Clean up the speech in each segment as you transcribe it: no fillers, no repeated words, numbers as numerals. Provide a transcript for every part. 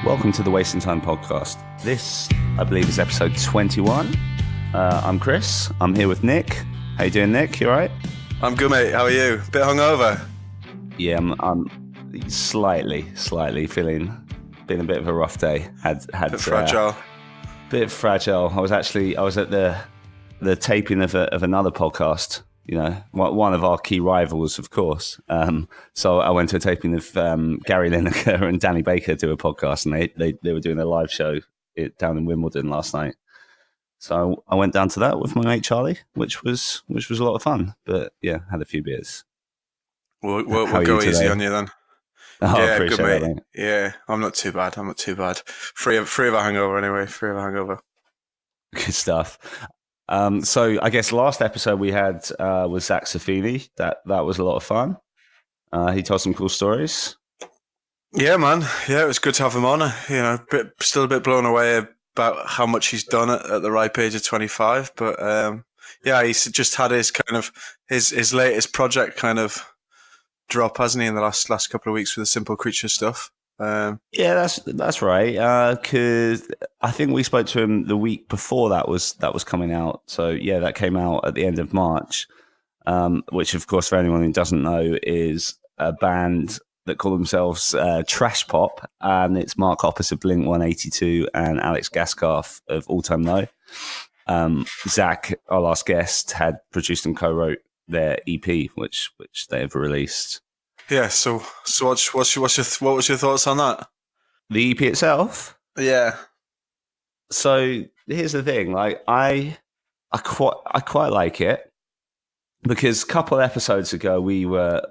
Welcome to the Wasting Time podcast. This, I believe, is episode 21. I'm Chris. I'm here with Nick. How you doing, Nick? You all right? I'm good, mate. How are you? Bit hungover? Yeah, I'm slightly feeling, been a bit of a rough day. Had bit fragile. Bit fragile. I was at the taping of another podcast. You know, one of our key rivals, of course. So I went to a taping of Gary Lineker and Danny Baker do a podcast, and they were doing a live show down in Wimbledon last night. So I went down to that with my mate Charlie, which was a lot of fun. But yeah, had a few beers. We'll go easy on you then. Oh, yeah, appreciate good, mate. That, mate. Yeah, I'm not too bad. Free of a hangover anyway. Good stuff. So I guess last episode we had was Zach Safini. That was a lot of fun. He told some cool stories. Yeah, man. Yeah, it was good to have him on. You know, still a bit blown away about how much he's done at the ripe age of 25. But yeah, he's just had his kind of his latest project kind of drop, hasn't he, in the last couple of weeks with the Simple Creature stuff. Yeah, that's right. Because I think we spoke to him the week before that was coming out. So yeah, that came out at the end of March. Which, of course, for anyone who doesn't know, is a band that call themselves Trash Pop, and it's Mark Hoppus of Blink 182 and Alex Gaskarth of All Time Low. Zach, our last guest, had produced and co-wrote their EP, which they have released. Yeah. So what was your thoughts on that? The EP itself? Yeah. So here's the thing, like I quite like it, because a couple of episodes ago we were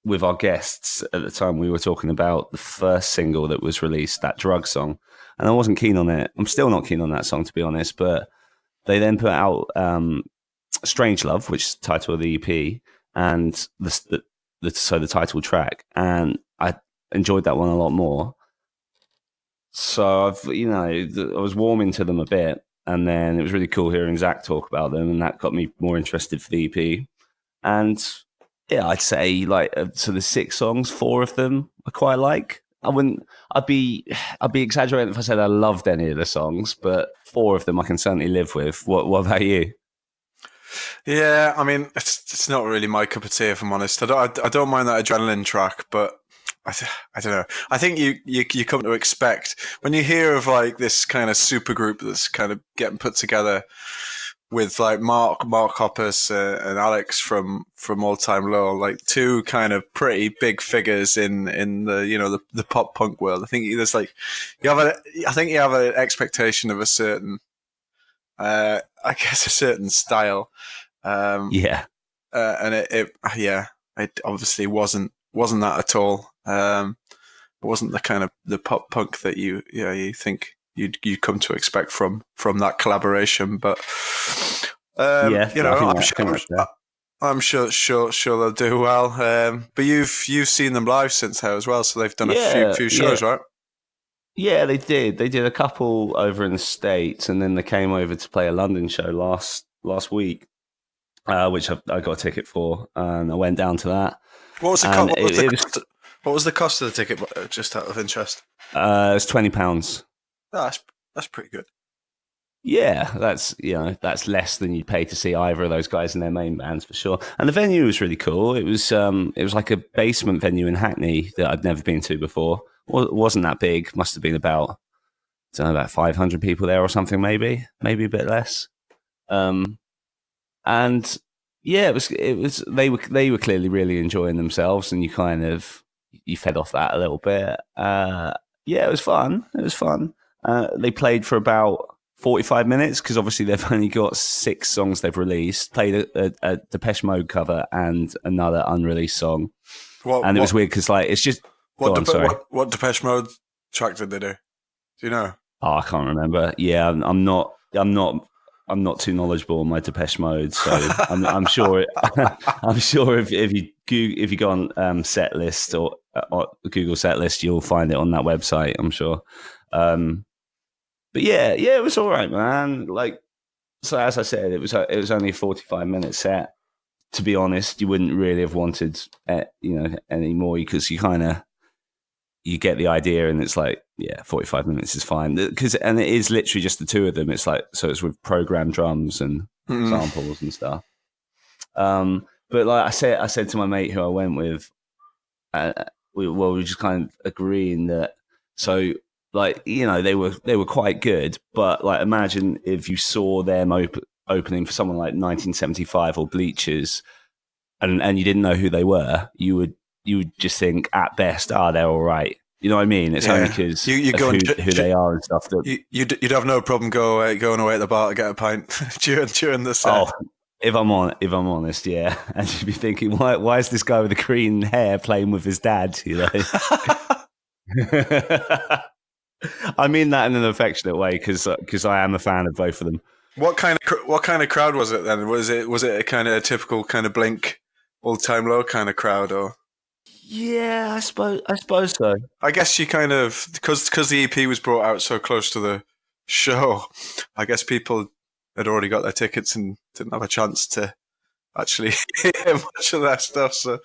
with our guests at the time, we were talking about the first single that was released, that Drug song, and I wasn't keen on it. I'm still not keen on that song, to be honest, but they then put out Strange Love, which is the title of the EP, and the title track, and I enjoyed that one a lot more. So I was warming to them a bit, and then it was really cool hearing Zach talk about them, and that got me more interested for the EP. And yeah, I'd say so the 6 songs, 4 of them I quite like. I'd be exaggerating if I said I loved any of the songs, but 4 of them I can certainly live with. What about you? Yeah, I mean, it's not really my cup of tea, if I'm honest. I don't mind that adrenaline track, but I don't know. I think you come to expect, when you hear of like this kind of super group that's kind of getting put together with like Mark Hoppus and Alex from All Time Low, like 2 kind of pretty big figures in the the pop punk world. I think there's like you have an expectation of a certain I guess a certain style. Yeah. And it obviously wasn't that at all. It wasn't the kind of the pop punk that you think you'd come to expect from that collaboration. But I'm sure they'll do well. But you've seen them live since how as well, so they've done a few shows, right? Yeah, they did. They did a couple over in the States, and then they came over to play a London show last week, which I got a ticket for, and I went down to that. What was the cost of the ticket, just out of interest? It's £20. Oh, that's pretty good. Yeah, that's less than you'd pay to see either of those guys in their main bands, for sure. And the venue was really cool. It was like a basement venue in Hackney that I'd never been to before. It wasn't that big. Must have been about 500 people there or something, maybe a bit less. And yeah, it was they were clearly really enjoying themselves, and you fed off that a little bit. Yeah, it was fun. They played for about 45 minutes, because obviously they've only got 6 songs they've released. Played a Depeche Mode cover and another unreleased song. It was weird because it's just. What Depeche Mode track did they do? Do you know? Oh, I can't remember. Yeah, I'm not too knowledgeable on my Depeche Mode, so I'm sure. I'm sure if you go on set list or Google set list, you'll find it on that website, I'm sure. But yeah, it was all right, man. So as I said, it was only a 45-minute set. To be honest, you wouldn't really have wanted any more, because you you get the idea, and it's like, yeah, 45 minutes is fine. And it is literally just the two of them. It's like, so it's with programmed drums and samples and stuff. But like I said to my mate who I went with, we were just kind of agreeing that, so like, you know, they were quite good, but like, imagine if you saw them opening for someone like 1975 or Bleachers, and you didn't know who they were, you would just think at best, they're all right. You know what I mean? It's only because you go who they are and stuff. That you'd have no problem going away at the bar to get a pint during the set. Oh, if I'm honest, yeah. And you'd be thinking, why is this guy with the green hair playing with his dad? You know. I mean that in an affectionate way, because I am a fan of both of them. What kind of crowd was it then? Was it a kind of typical kind of Blink, Old Time Low kind of crowd, or? Yeah, I suppose so. I guess you kind of, because the EP was brought out so close to the show, I guess people had already got their tickets and didn't have a chance to actually hear much of that stuff. So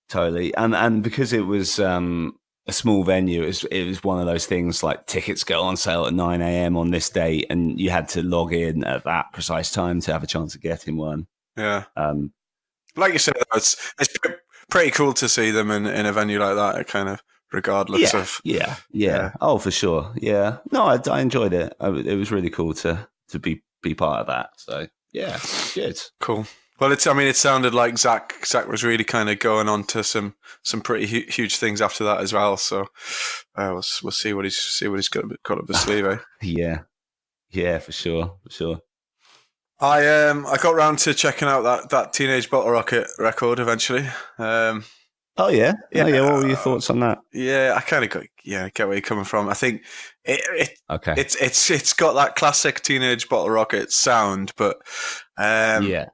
totally, and because it was a small venue, it was one of those things like tickets go on sale at 9 a.m. on this date, and you had to log in at that precise time to have a chance of getting one. Yeah. Like you said, it's pretty cool to see them in a venue like that, kind of regardless of. Yeah. Oh, for sure. Yeah. No, I enjoyed it. It was really cool to be part of that. So yeah, good. Cool. Well, it sounded like Zach was really kind of going on to some pretty huge things after that as well. So we'll see what he's got up his sleeve. Eh? Yeah, for sure. I got round to checking out that Teenage Bottle Rocket record eventually. Oh yeah. What were your thoughts on that? Yeah, I kind of get where you're coming from. I think okay. It's got that classic Teenage Bottle Rocket sound, but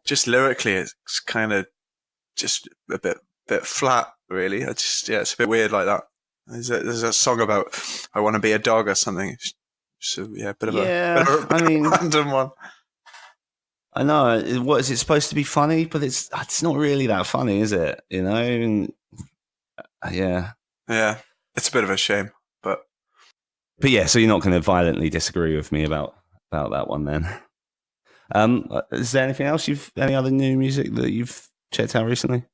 just lyrically, it's kind of just a bit flat, really. It's a bit weird like that. There's a song about I want to be a dog or something. So yeah, bit of a random one. I know. What is it supposed to be funny? But it's not really that funny, is it? You know? And, yeah. Yeah. It's a bit of a shame, but yeah. So you're not going to violently disagree with me about that one, then? Is there anything else any other new music that you've checked out recently?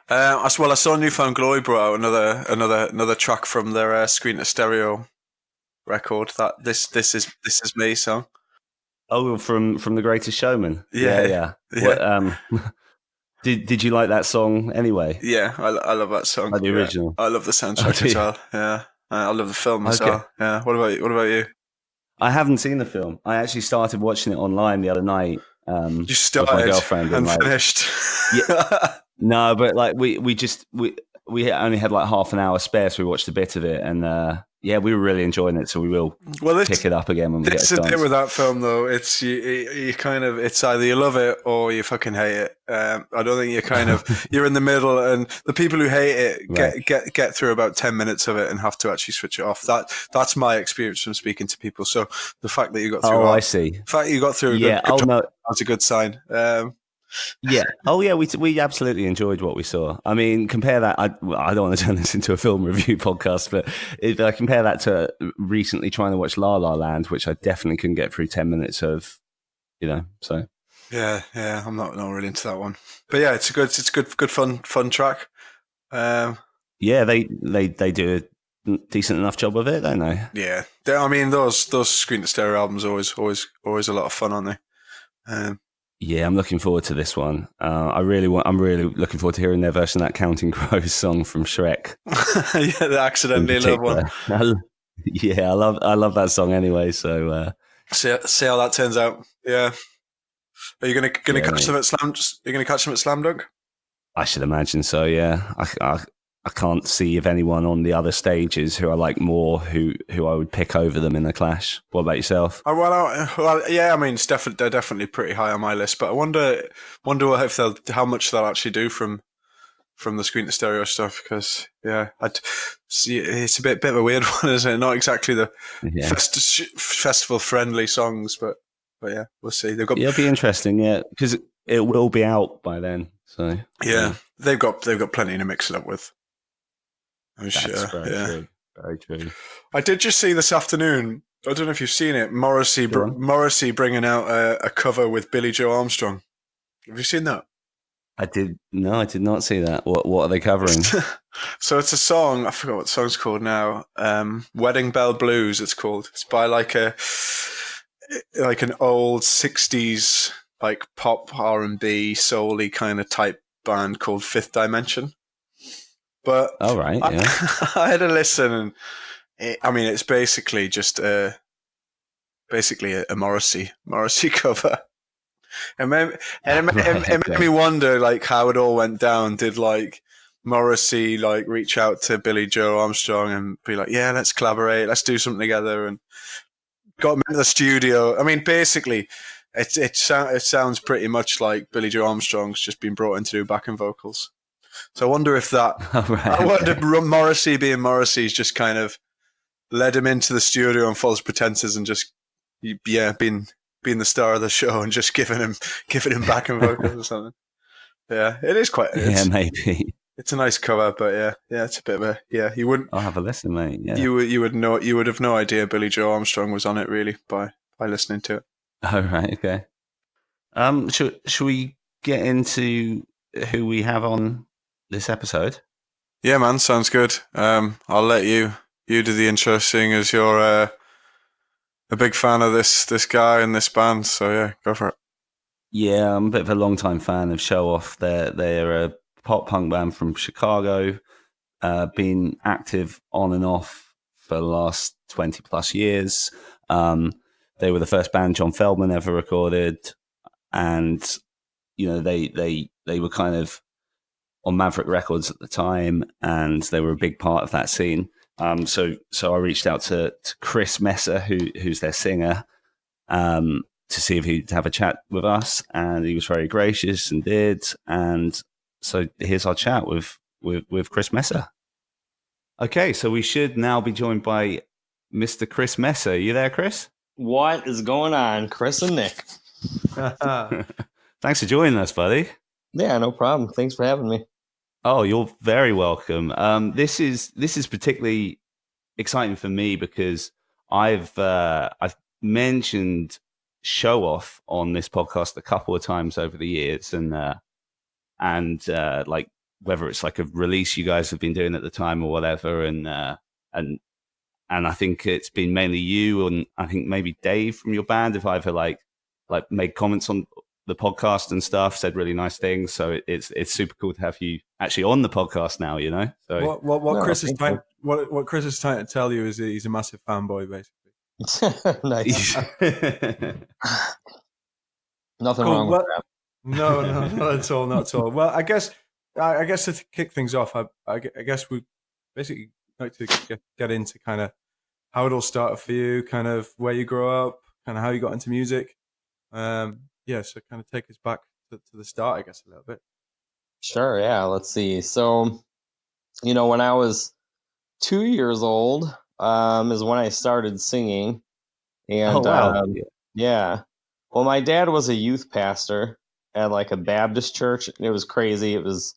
I saw Newfound Glory brought out another track from their Screen to Stereo record. That this is me song. Oh, from The Greatest Showman. Yeah. What, did you like that song anyway? Yeah, I love that song. Like the original. I love the soundtrack as well. Yeah, I love the film as well. Yeah. What about you? I haven't seen the film. I actually started watching it online the other night. You started with my girlfriend and finished. Yeah, no, but like we only had like half an hour spare, so we watched a bit of it, and we were really enjoying it. So we will pick it up again when we get a chance. It's the thing with that film, though. It's you kind of, it's either you love it or you fucking hate it. I don't think you kind of you're in the middle, and the people who hate it get through about 10 minutes of it and have to actually switch it off. That's my experience from speaking to people. So the fact that you got through, I see. The fact that you got through, that's a good sign. Yeah. Oh, yeah. We absolutely enjoyed what we saw. I mean, compare that. I don't want to turn this into a film review podcast, but if I compare that to recently trying to watch La La Land, which I definitely couldn't get through 10 minutes of, So yeah. I'm not really into that one, but yeah, it's a good fun track. Yeah, they do a decent enough job of it, don't they? Yeah. I mean, those Screen to Stereo albums are always a lot of fun, aren't they? Yeah, I'm looking forward to this one. I'm really looking forward to hearing their version of that Counting Crows song from Shrek. Yeah, the Accidentally Love one. Yeah, I love that song anyway. So see how that turns out. Yeah, are you gonna catch them at Slam? You're gonna catch them at Slam Dunk? I should imagine so. Yeah, I can't see if anyone on the other stages who I like more who I would pick over them in a clash. What about yourself? Well, yeah, I mean, they're definitely pretty high on my list, but I wonder if how much they'll actually do from the Screen to Stereo stuff, because I'd see it's a bit of a weird one, isn't it? Not exactly the festival friendly songs, but yeah, we'll see. It'll be interesting, because it will be out by then. So yeah, they've got plenty to mix it up with. That's very Very true. I did just see this afternoon. I don't know if you've seen it. Morrissey bringing out a cover with Billie Joe Armstrong. Have you seen that? I did not see that. What are they covering? So it's a song. I forgot what the song's called now. Wedding Bell Blues. It's called. It's by like an old '60s like pop R&B soul-y kind of type band called Fifth Dimension. But all right, yeah. I had a listen, and it's basically just a Morrissey cover. It made me wonder, like, how it all went down. Did like Morrissey like reach out to Billie Joe Armstrong and be like, "Yeah, let's collaborate, let's do something together," and got him into the studio. I mean, basically, it sounds pretty much like Billie Joe Armstrong's just been brought in to do backing vocals. So I wonder if that. I wonder if Morrissey being Morrissey's just kind of led him into the studio on false pretenses and just being the star of the show and just giving him backing vocals or something. Yeah, it is quite. Maybe. It's a nice cover, but yeah, it's a bit of a you wouldn't. I'll have a listen, mate. Yeah. You would have no idea Billie Joe Armstrong was on it really by listening to it. Oh right, okay. Should we get into who we have on this episode? Yeah, man, sounds good. I'll let you do the intro, seeing as you're a big fan of this guy and this band. So yeah, go for it. Yeah, I'm a bit of a long-time fan of Showoff. They're a pop punk band from Chicago, been active on and off for the last 20 plus years. They were the first band John Feldmann ever recorded, and they were kind of on Maverick Records at the time, and they were a big part of that scene. So I reached out to Chris Messer, who's their singer, to see if he'd have a chat with us, and he was very gracious and did. And so here's our chat with Chris Messer. Okay, so we should now be joined by Mr. Chris Messer. You there, Chris? What is going on, Chris and Nick? Thanks for joining us, buddy. Yeah, no problem. Thanks for having me. Oh, you're very welcome. This is particularly exciting for me because I've mentioned Showoff on this podcast a couple of times over the years, and like whether it's like a release you guys have been doing at the time or whatever, and I think it's been mainly you and I think maybe Dave from your band have either like made comments on the podcast and stuff, said really nice things. So it's super cool to have you actually on the podcast now, you know. So what Chris is trying to tell you is that he's a massive fanboy, basically. Nice. Nothing wrong with that. No, not at all, not at all. Well, I guess to kick things off, I guess we basically like to get into kind of how it all started for you, kind of where you grew up, kind of how you got into music. So kind of take us back to the start, I guess, a little bit. Sure, yeah. Let's see. So, when I was 2 years old is when I started singing. And, oh, wow. Yeah. Well, my dad was a youth pastor at like a Baptist church. It was crazy. It was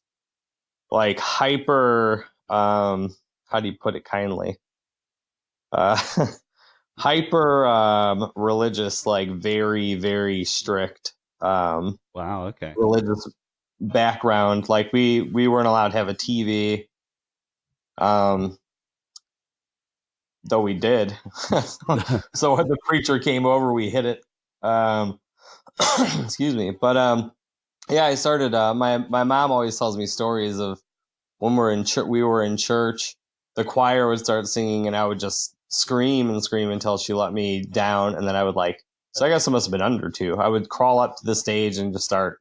like hyper, how do you put it kindly? Hyper religious, like very, very strict. Wow, okay. Religious background. Like we weren't allowed to have a TV. Though we did. So when the preacher came over, we hid it. Excuse me. But I started. My mom always tells me stories of when we were in church. The choir would start singing, and I would just scream and scream until she let me down, and then I would so I guess it must have been under 2. I would crawl up to the stage and just start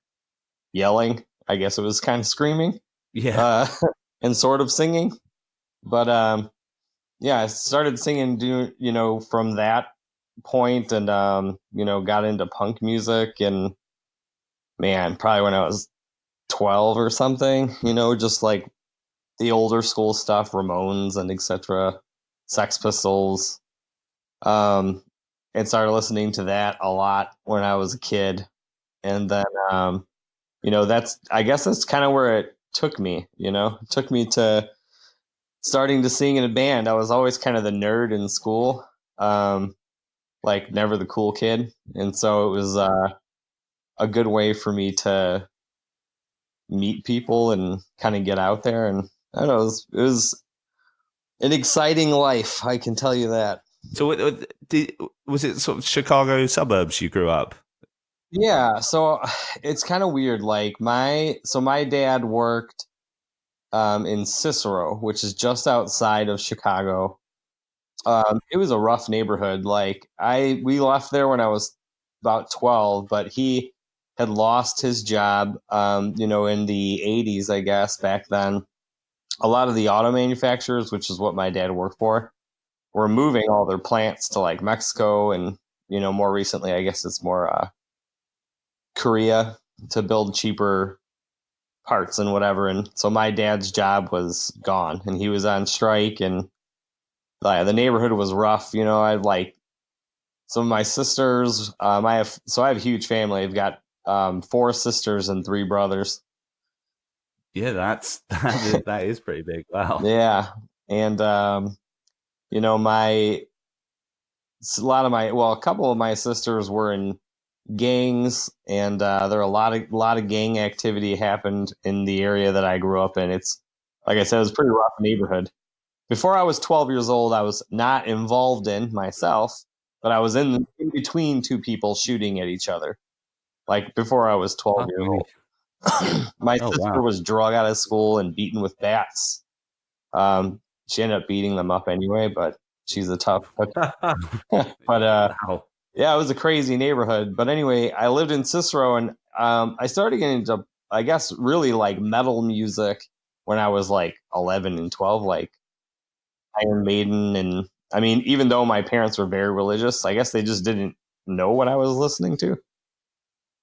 yelling. I guess it was kind of screaming. Yeah. And sort of singing. But I started singing, from that point, and got into punk music, and man, probably when I was 12 or something, just like the older school stuff, Ramones and etc., Sex Pistols, and started listening to that a lot when I was a kid. And then, I guess that's kind of where it took me, it took me to starting to sing in a band. I was always kind of the nerd in school, like never the cool kid, and so it was a good way for me to meet people and kind of get out there. And I don't know, it was an exciting life, I can tell you that. So, was it sort of Chicago suburbs you grew up? Yeah, so it's kind of weird. Like my dad worked in Cicero, which is just outside of Chicago. It was a rough neighborhood. Like we left there when I was about 12, but he had lost his job. You know, in the 80s, I guess back then, a lot of the auto manufacturers, which is what my dad worked for, were moving all their plants to like Mexico, and you know, more recently, I guess it's more Korea to build cheaper parts and whatever. And so my dad's job was gone, and he was on strike, and the neighborhood was rough. You know, I had like some of my sisters. I have a huge family. I've got 4 sisters and 3 brothers. Yeah, that is pretty big. Wow. Yeah, and you know, a couple of my sisters were in gangs, and there were a lot of gang activity happened in the area that I grew up in. It's like I said, it was a pretty rough neighborhood. Before I was 12 years old, I was not involved in myself, but I was in between 2 people shooting at each other. Like before I was 12 years old. My sister was drug out of school and beaten with bats. She ended up beating them up anyway, but she's a tough. But Wow. yeah, it was a crazy neighborhood. But anyway, I lived in Cicero, and I started getting into, I guess, really like metal music when I was like 11 and 12, like Iron Maiden. And I mean, even though my parents were very religious, I guess they just didn't know what I was listening to.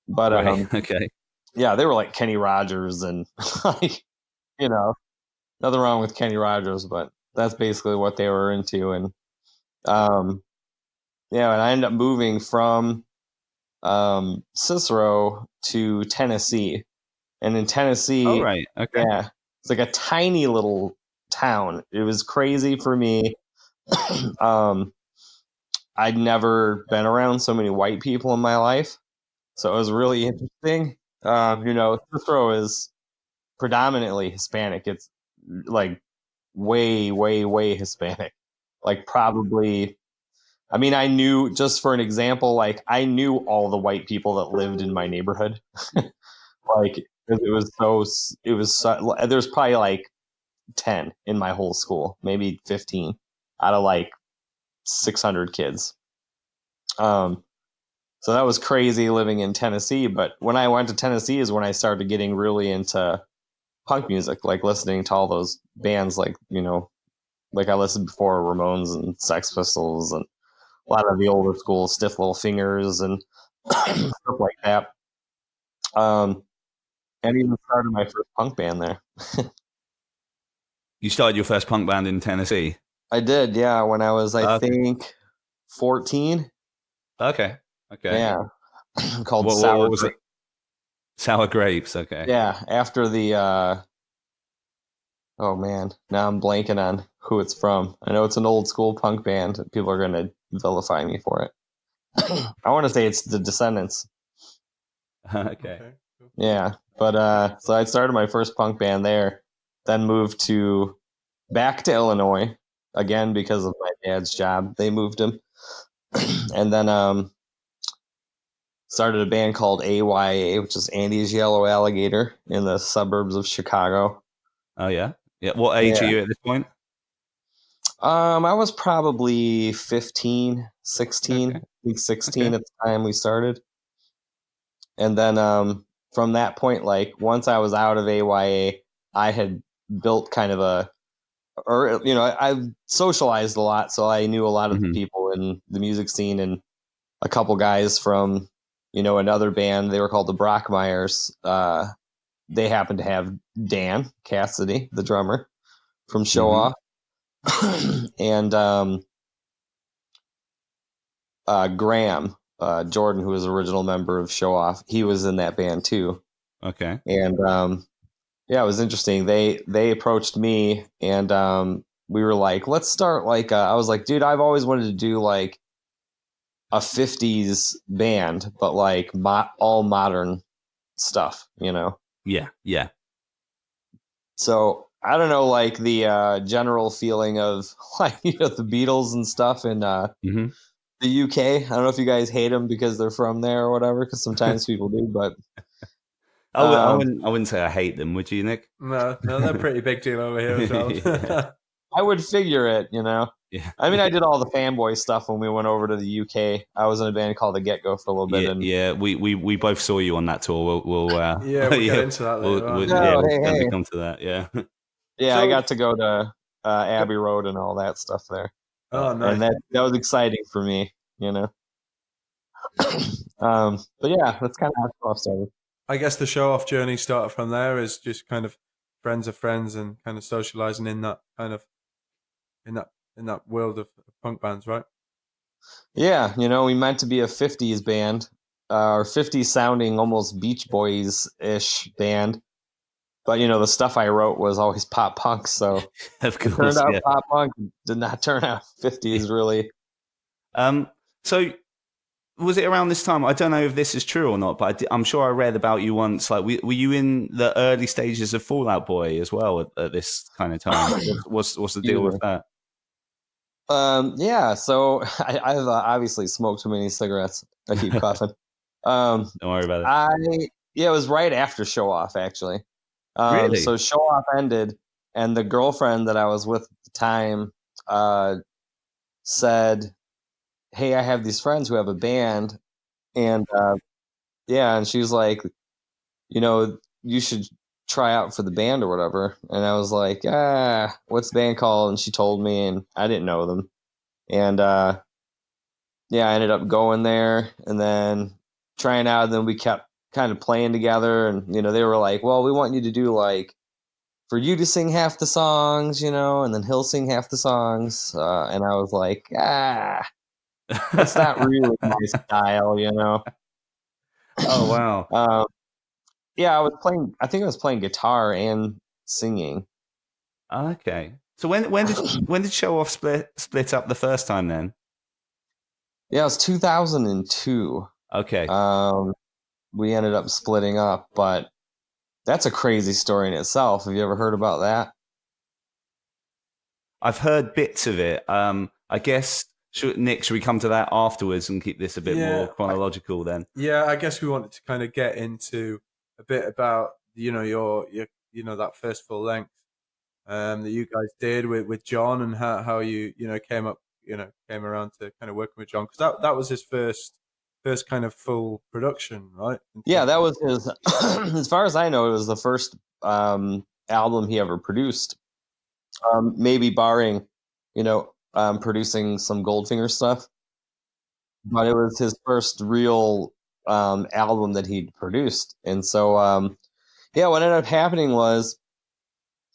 But Right. Okay. yeah, they were like Kenny Rogers and like, you know, nothing wrong with Kenny Rogers, but that's basically what they were into. And yeah, and I ended up moving from Cicero to Tennessee. And in Tennessee, Oh, right. Okay. yeah, it's like a tiny little town. It was crazy for me. I'd never been around so many white people in my life, so it was really interesting. You know, Cicero is predominantly Hispanic. It's like way, way, way Hispanic. Like probably, I mean, I knew, just for an example, like I knew all the white people that lived in my neighborhood. Like there's probably like 10 in my whole school, maybe 15 out of like 600 kids. So that was crazy living in Tennessee. But when I went to Tennessee is when I started getting really into punk music, like listening to all those bands, like, you know, like I listened before, Ramones and Sex Pistols and a lot of the older school Stiff Little Fingers and stuff like that. And even started my first punk band there. You started your first punk band in Tennessee? I did, yeah, when I was, I think, 14. Okay. Yeah. Called what was it? Sour Grapes, okay. Yeah, after the oh man, now I'm blanking on who it's from. I know it's an old school punk band. People are going to vilify me for it. I want to say it's the Descendants. Okay. Yeah, but so I started my first punk band there, then moved back to Illinois again because of my dad's job. They moved him, and then started a band called AYA, which is Andy's Yellow Alligator, in the suburbs of Chicago. Oh yeah. Yeah. What age are you at this point? I was probably 15, 16, I think 16 at the time we started. And then from that point, like once I was out of AYA, I had built kind of I've socialized a lot, so I knew a lot of the people in the music scene, and a couple guys from, you know, another band. They were called the Brockmeyers. They happened to have Dan Cassidy, the drummer from Showoff, and Graham Jordan, who was the original member of Showoff. He was in that band too. Okay. And yeah, it was interesting. They approached me, and we were like, let's start like I was like, dude, I've always wanted to do like a 50s band, but like all modern stuff, you know? Yeah. Yeah. So I don't know, like the general feeling of like, you know, the Beatles and stuff in Mm-hmm. the UK. I don't know if you guys hate them because they're from there or whatever, because sometimes people do, but I wouldn't say I hate them, would you, Nick? No, they're a pretty big deal over here as well. Yeah. I would figure it, you know? Yeah. I mean, I did all the fanboy stuff when we went over to the UK. I was in a band called The Get Go for a little bit. Yeah, And yeah. We both saw you on that tour. We'll Yeah, we'll get into that later on. We'll definitely come to that. Yeah. yeah, So- I got to go to Abbey Road and all that stuff there. Oh, nice. And that was exciting for me, you know? But yeah, that's kind of how it started. I guess the Showoff journey started from there, is just kind of friends of friends and kind of socializing in that kind of in that world of punk bands, right? Yeah, you know, we meant to be a 50s band, or 50s sounding almost Beach Boys-ish band. But, you know, the stuff I wrote was always pop punk, so Of it turned course. out Yeah. pop punk, did not turn out 50s really. So was it around this time? I don't know if this is true or not, but I'm sure I read about you once. Like, were you in the early stages of Fall Out Boy as well at this kind of time? What's the deal with that? Yeah, so I've obviously smoked too many cigarettes. I keep coughing. Don't worry about it. It was right after Showoff, actually. Really? So Showoff ended, and the girlfriend that I was with at the time said, hey, I have these friends who have a band, and and she was like, you know, you should try out for the band or whatever. And I was like, what's the band called? And she told me, and I didn't know them. And I ended up going there and then trying out, and then we kept kind of playing together. And, you know, they were like, well, we want you to do like, for you to sing half the songs, you know, and then he'll sing half the songs. And I was like, that's not really my style, you know. Oh wow. I think I was playing guitar and singing. Okay. So when did Showoff split up the first time then? Yeah, it was 2002. Okay. We ended up splitting up, but that's a crazy story in itself. Have you ever heard about that? I've heard bits of it. I guess Nick, should we come to that afterwards and keep this a bit more chronological then? Yeah, I guess we wanted to kind of get into a bit about, you know, your that first full length that you guys did with John, and how you came around to kind of working with John, because that was his first kind of full production, right? Yeah, that was his. As far as I know, it was the first album he ever produced. Maybe barring, producing some Goldfinger stuff, but it was his first real album that he'd produced. And so, what ended up happening was,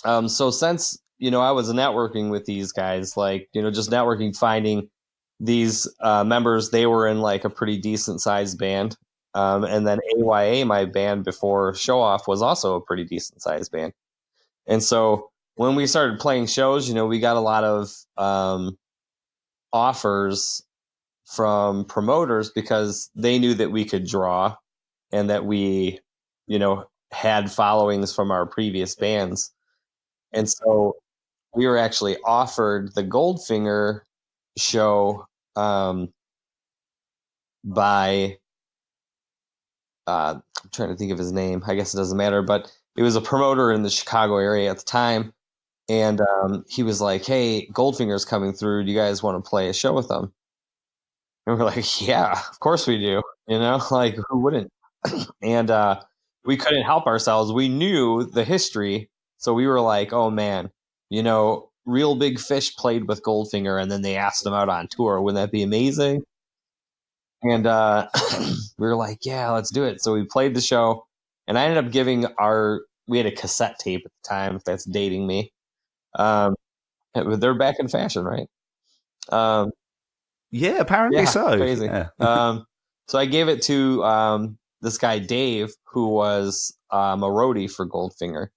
so since I was networking with these guys, like just networking, finding these members, they were in like a pretty decent sized band. And then AYA, my band before Showoff, was also a pretty decent sized band. And so when we started playing shows, we got a lot of offers from promoters because they knew that we could draw and that we, had followings from our previous bands. And so we were actually offered the Goldfinger show by I'm trying to think of his name. I guess it doesn't matter, but it was a promoter in the Chicago area at the time. And he was like, hey, Goldfinger's coming through. Do you guys want to play a show with them? And we're like, yeah, of course we do. Like, who wouldn't? And we couldn't help ourselves. We knew the history. So we were like, oh, man, Real Big Fish played with Goldfinger, and then they asked him out on tour. Wouldn't that be amazing? And we were like, yeah, let's do it. So we played the show, and I ended up giving we had a cassette tape at the time, if that's dating me. They're back in fashion, right? Yeah, apparently so. Crazy. Yeah. So I gave it to this guy, Dave, who was a roadie for Goldfinger,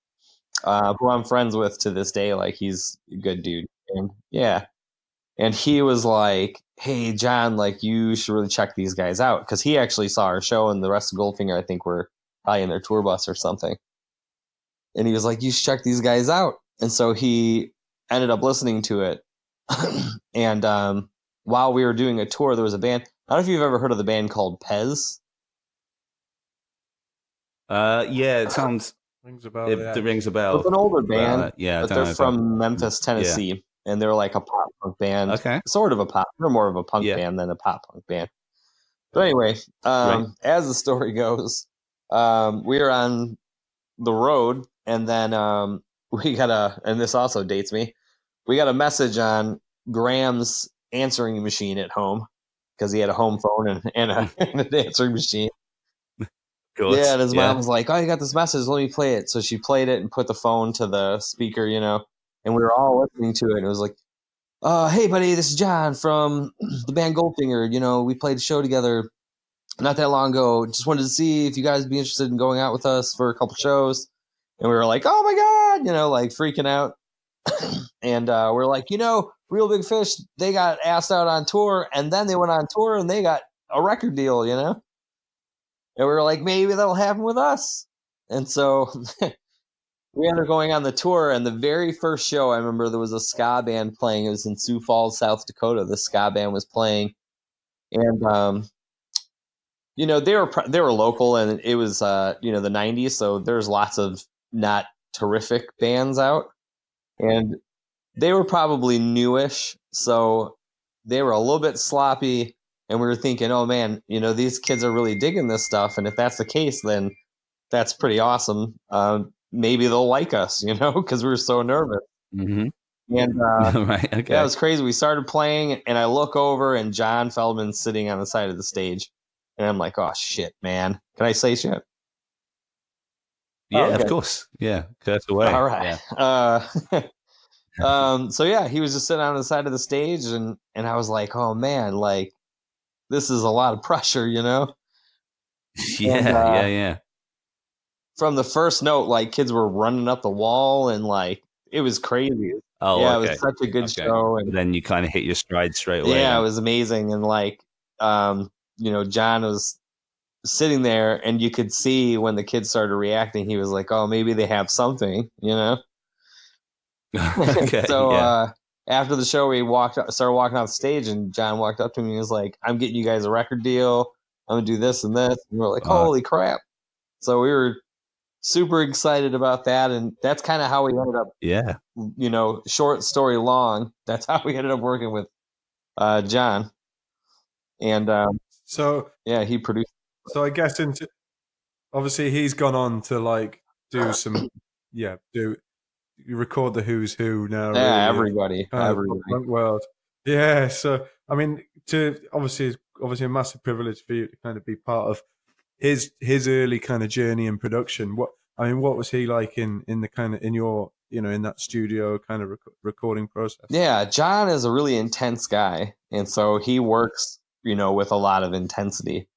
who I'm friends with to this day. Like, he's a good dude. And and he was like, "Hey, John, like you should really check these guys out," because he actually saw our show, and the rest of Goldfinger, I think, were probably in their tour bus or something. And he was like, "You should check these guys out." And so he ended up listening to it. And while we were doing a tour, there was a band. I don't know if you've ever heard of the band called Pez. Yeah, it sounds. Rings a bell. It rings a bell. It's an older band, yeah, but they're from Memphis, Tennessee, and they're like a pop punk band. Okay. Sort of a pop. They're more of a punk band than a pop punk band. But anyway, as the story goes, we were on the road, and then we got and this also dates me, we got a message on Graham's answering machine at home, because he had a home phone and an answering machine. Yeah, and his mom was like, "Oh, you got this message, let me play it." So she played it and put the phone to the speaker, and we were all listening to it, and it was like, "Hey, buddy, this is John from the band Goldfinger. We played a show together not that long ago. Just wanted to see if you guys would be interested in going out with us for a couple shows." And we were like, "Oh my God," like freaking out. And we're like, Real Big Fish, they got asked out on tour, and then they went on tour and they got a record deal, And we were like, maybe that'll happen with us. And so we ended up going on the tour, and the very first show, I remember there was a ska band playing. It was in Sioux Falls, South Dakota. The ska band was playing. And, they were local, and it was, the 90s, so there's lots of not terrific bands out. And they were probably newish, so they were a little bit sloppy. And we were thinking, oh man, these kids are really digging this stuff. And if that's the case, then that's pretty awesome. Maybe they'll like us, because we were so nervous. Mm-hmm. And right, okay. Yeah, it was crazy. We started playing, and I look over, and John Feldmann's sitting on the side of the stage. And I'm like, oh shit, man. Can I say shit? Yeah, of course. Yeah, curse away. All right. Yeah. So yeah, he was just sitting on the side of the stage, and I was like, oh man, like, this is a lot of pressure, Yeah, and, yeah. From the first note, like, kids were running up the wall, and like, it was crazy. Oh, yeah, okay. It was such a good show. And then you kind of hit your stride straight away. Yeah, it was amazing. And like, John was sitting there, and you could see when the kids started reacting, he was like, oh, maybe they have something, Okay, So, yeah. After the show, we started walking off the stage, and John walked up to me and was like, I'm getting you guys a record deal. I'm going to do this and this. And we were like, holy crap. So we were super excited about that. And that's kind of how we ended up, short story long. That's how we ended up working with John. And he produced. So I guess obviously he's gone on to like do some, you record the who's who now. Yeah, really, everybody. Punk world. Yeah. So, I mean, obviously a massive privilege for you to kind of be part of his early kind of journey in production. What was he like in the kind of, in your, in that studio kind of recording process? Yeah. John is a really intense guy. And so he works, with a lot of intensity.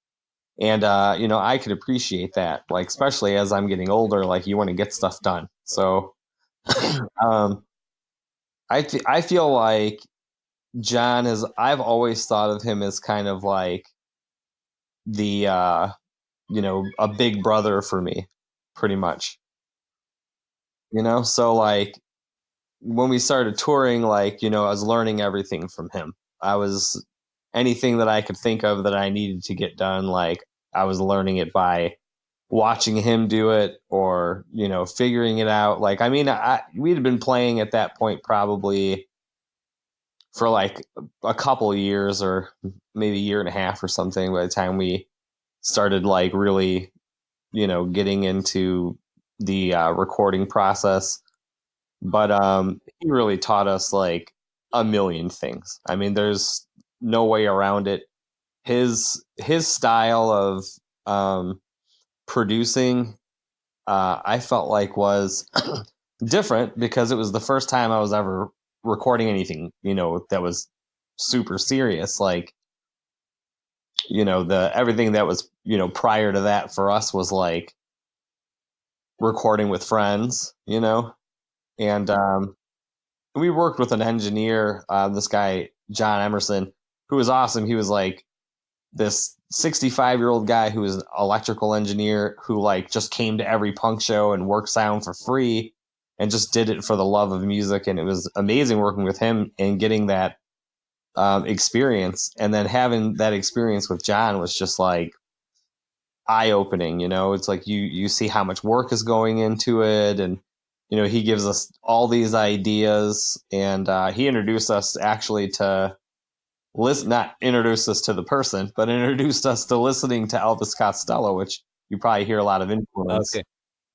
And, I could appreciate that, like, especially as I'm getting older, like, you want to get stuff done. So, I feel like John I've always thought of him as kind of like the, a big brother for me, pretty much. So like when we started touring, like, I was learning everything from him. Anything that I could think of that I needed to get done, like, I was learning it by watching him do it, or, figuring it out. Like, I mean, we'd have been playing at that point probably for like a couple years, or maybe a year and a half or something, by the time we started like really, getting into the recording process. But he really taught us like a million things. I mean, there's no way around it. His style of producing, I felt like was different, because it was the first time I was ever recording anything, that was super serious. Like, everything that was, prior to that for us was like recording with friends, and we worked with an engineer, this guy, John Emerson, who was awesome. He was like this 65-year-old guy who was an electrical engineer who like just came to every punk show and worked sound for free and just did it for the love of music. And it was amazing working with him and getting that experience. And then having that experience with John was just like eye-opening. It's like you see how much work is going into it, and he gives us all these ideas, and he introduced us actually to not introduced us to the person, but introduced us to listening to Elvis Costello, which you probably hear a lot of influence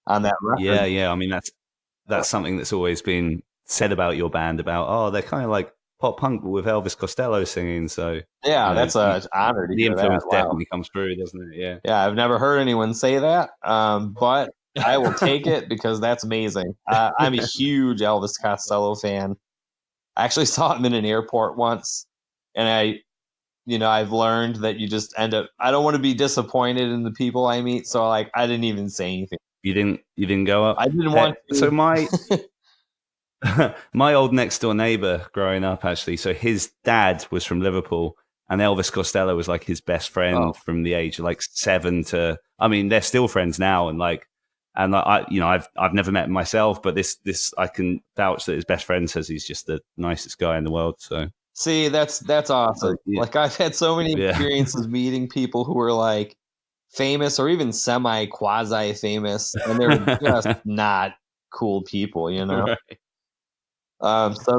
on that record. Yeah. I mean, that's something that's always been said about your band, about, they're kind of like pop punk with Elvis Costello singing. So yeah, that's an honor to hear that. The influence definitely comes through, doesn't it? Yeah. Yeah, I've never heard anyone say that, but I will take it because that's amazing. I'm a huge Elvis Costello fan. I actually saw him in an airport once, and I've learned that you just end up. I don't want to be disappointed in the people I meet, so like I didn't even say anything. You didn't go up. I didn't want to. So my old next door neighbor growing up, actually, so his dad was from Liverpool, and Elvis Costello was like his best friend from the age of like 7 to. I mean, they're still friends now, and I've never met him myself, but this I can vouch that his best friend says he's just the nicest guy in the world. So see, that's awesome. Yeah. Like I've had so many experiences meeting people who are like famous or even semi quasi famous, and they're just not cool people, Right. So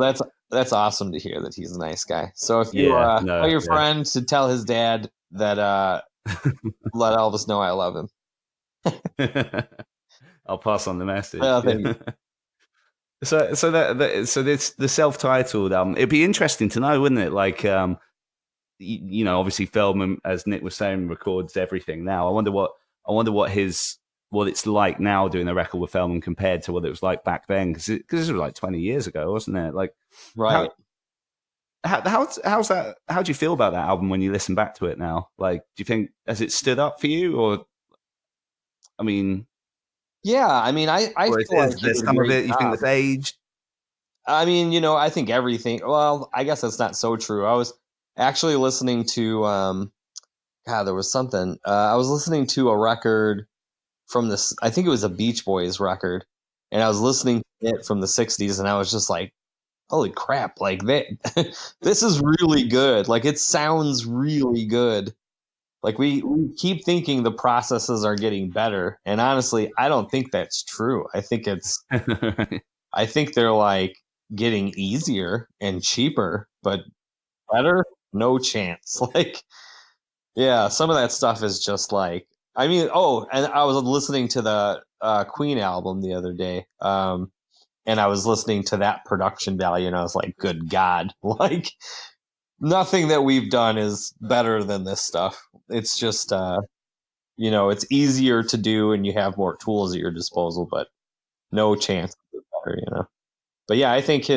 that's awesome to hear that he's a nice guy. So if you tell your friend to tell his dad that let Elvis know I love him. I'll pass on the message. Thank you. So this the self-titled album. It'd be interesting to know, wouldn't it? Like, obviously Feldmann, as Nick was saying, records everything now. I wonder what it's like now doing a record with Feldmann compared to what it was like back then, because this was like 20 years ago, wasn't it? Like, right. How's that? How do you feel about that album when you listen back to it now? Like, do you think has it stood up for you, or I mean? Yeah, I mean, I feel like there's some of it you think that's aged. I mean, I think everything. Well, I guess that's not so true. I was actually listening to, there was something. I was listening to a record from this. I think it was a Beach Boys record, and I was listening to it from the '60s, and I was just like, "Holy crap! Like this is really good. Like it sounds really good." Like we keep thinking the processes are getting better, and honestly, I don't think that's true. I think I think they're like getting easier and cheaper, but better, no chance. Like, yeah, some of that stuff is just like, I mean, and I was listening to the Queen album the other day, and I was listening to that production value, and I was like, good God, like. Nothing that we've done is better than this stuff. It's just, it's easier to do and you have more tools at your disposal, but no chance it's better, But yeah, I think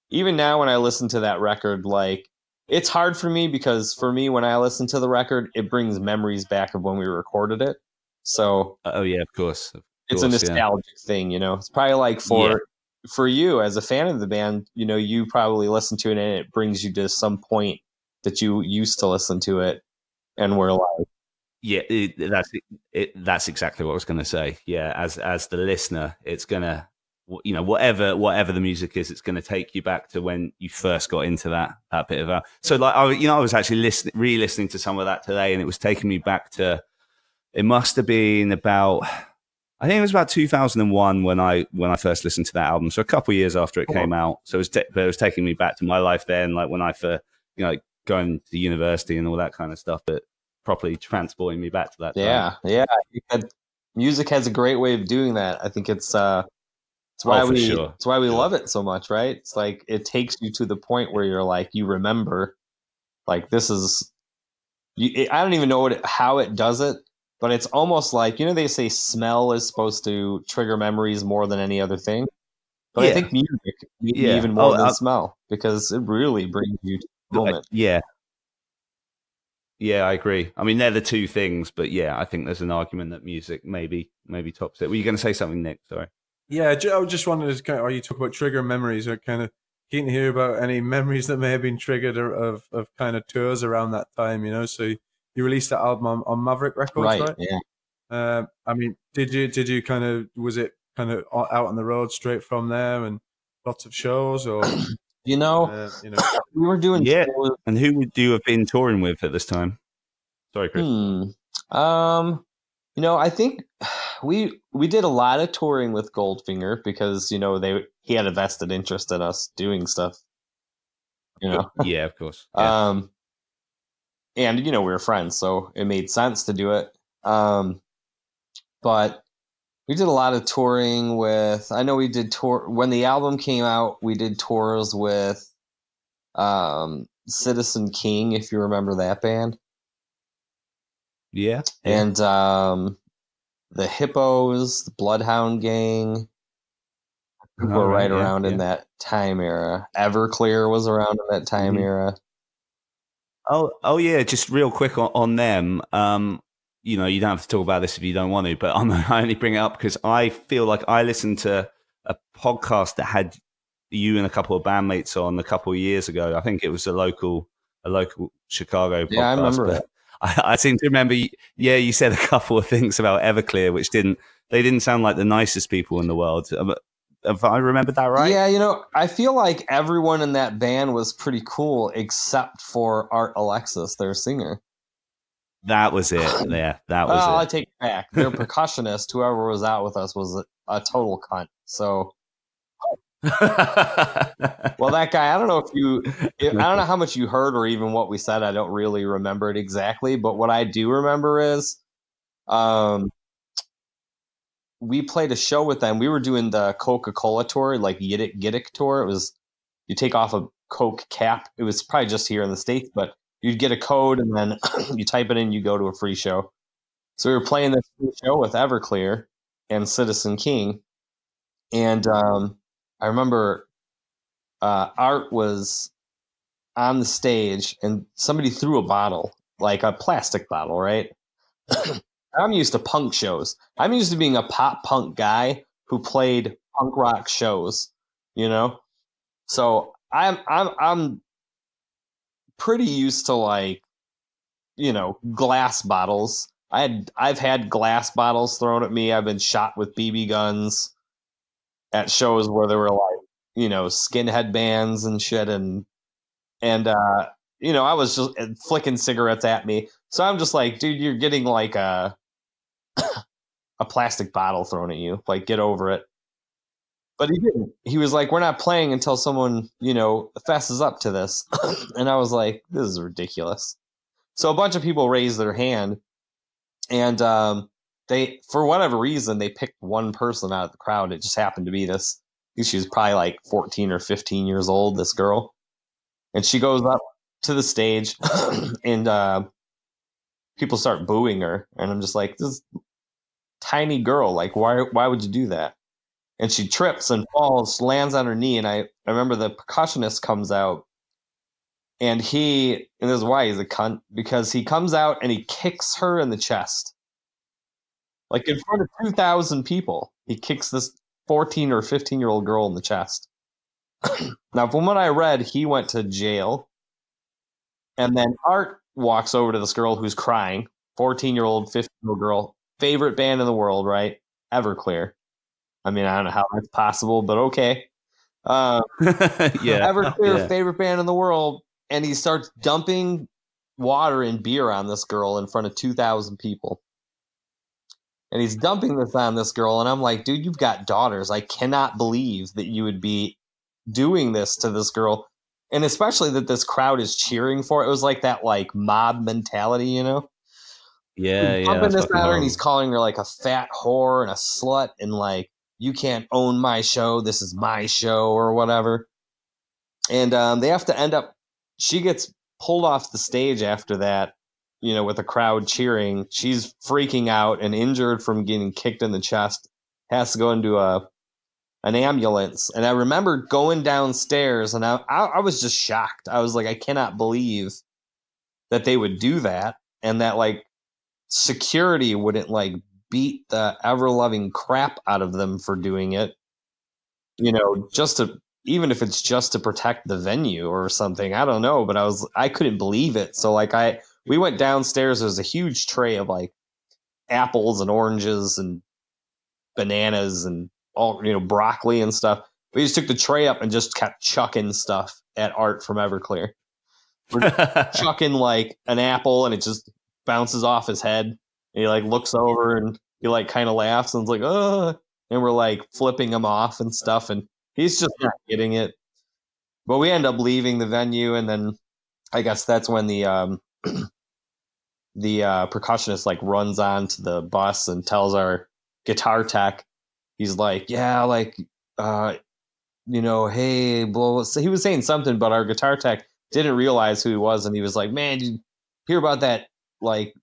even now when I listen to that record, like, it's hard for me because for me, when I listen to the record, it brings memories back of when we recorded it. So, oh yeah, of course. It's a nostalgic thing, It's probably like for you as a fan of the band, you probably listen to it and it brings you to some point that you used to listen to it and we're like, yeah, that's exactly what I was going to say. Yeah. As the listener, it's going to, whatever the music is, it's going to take you back to when you first got into that bit of so like, I was actually re-listening to some of that today, and it was taking me back to, it must have been about, I think it was about 2001 when I first listened to that album. So a couple of years after it came out. So it was taking me back to my life then, like when I first, like going to university and all that kind of stuff, but properly transporting me back to that time. Yeah. Music has a great way of doing that. I think it's why we love it so much, right? It's like it takes you to the point where you're like, you remember, like this is. I don't even know how it does it. But it's almost like, they say smell is supposed to trigger memories more than any other thing. But I think music, even more than smell, because it really brings you to the moment. Yeah, I agree. I mean, they're the two things, but yeah, I think there's an argument that music maybe tops it. Were you going to say something, Nick? Sorry. Yeah, I just wanted to you talk about trigger memories, or kind of keen to hear about any memories that may have been triggered of kind of tours around that time. So you released that album on Maverick Records, right? Yeah. I mean, did you kind of, was it kind of out on the road straight from there and lots of shows, or we were doing tours. And who would you have been touring with at this time? Sorry, Chris. I think we did a lot of touring with Goldfinger because he had a vested interest in us doing stuff. Yeah, of course. Yeah. And we were friends, so it made sense to do it. But we did a lot of touring with. I know we did tour when the album came out. We did tours with Citizen King, if you remember that band. Yeah. And the Hippos, the Bloodhound Gang were right around in that time era. Everclear was around in that time era. Oh yeah, just real quick on them. You don't have to talk about this if you don't want to, but I only bring it up because I feel like I listened to a podcast that had you and a couple of bandmates on a couple of years ago. I think it was a local Chicago podcast. Yeah, I remember it. I seem to remember, you said a couple of things about Everclear, which they didn't sound like the nicest people in the world. Have I remembered that right? Yeah, I feel like everyone in that band was pretty cool except for Art Alexis, their singer. That was it. Yeah, that was it. I take it back. Their percussionist, whoever was out with us, was a total cunt. So, well, that guy, I don't know how much you heard or even what we said. I don't really remember it exactly, but what I do remember is, we played a show with them. We were doing the Coca-Cola tour, like Yiddick tour. It was, you take off a Coke cap. It was probably just here in the States, but you'd get a code and then you type it in, you go to a free show. So we were playing this free show with Everclear and Citizen King. And I remember Art was on the stage and somebody threw a bottle, like a plastic bottle, right? I'm used to punk shows. I'm used to being a pop punk guy who played punk rock shows, So I'm pretty used to glass bottles. I've had glass bottles thrown at me. I've been shot with BB guns at shows where there were skinhead bands and shit, and I was just flicking cigarettes at me. So I'm just like, dude, you're getting like a plastic bottle thrown at you. Like, get over it. But he didn't. He was like, we're not playing until someone, fesses up to this. And I was like, this is ridiculous. So a bunch of people raised their hand. And they, for whatever reason, they picked one person out of the crowd. It just happened to be this. She was probably like 14 or 15 years old, this girl. And she goes up to the stage and people start booing her. And I'm just like, this tiny girl, like, why would you do that? And she trips and falls, lands on her knee. And I remember the percussionist comes out, and this is why he's a cunt, because he comes out and he kicks her in the chest. Like in front of 2,000 people, he kicks this 14 or 15-year-old girl in the chest. Now, from what I read, he went to jail. And then Art walks over to this girl who's crying, 14-year-old, 15-year-old girl, favorite band in the world, right? Everclear. I mean, I don't know how that's possible, but okay. Everclear, favorite band in the world. And he starts dumping water and beer on this girl in front of 2,000 people. And he's dumping this on this girl. And I'm like, dude, you've got daughters. I cannot believe that you would be doing this to this girl. And especially that this crowd is cheering for it. It was like that mob mentality, Yeah, he's dumping this on her, and he's calling her like a fat whore and a slut, and like, you can't own my show. This is my show, or whatever. And they have to end up. She gets pulled off the stage after that, with the crowd cheering. She's freaking out and injured from getting kicked in the chest. Has to go into an ambulance. And I remember going downstairs, and I was just shocked. I was like, I cannot believe that they would do that, and that security wouldn't beat the ever-loving crap out of them for doing it, just to even if it's just to protect the venue or something, I don't know. But I couldn't believe it. So like we went downstairs. There's a huge tray of like apples and oranges and bananas and all, broccoli and stuff. We just took the tray up and just kept chucking stuff at Art from Everclear. We're chucking like an apple and it just bounces off his head. And he like looks over and he like kind of laughs and it's like, oh, and we're like flipping him off and stuff. And he's just not getting it. But we end up leaving the venue. And then I guess that's when the percussionist like runs onto the bus and tells our guitar tech, he's like, yeah, like, hey, blah. So he was saying something, but our guitar tech didn't realize who he was. And he was like, man, did you hear about that? Like,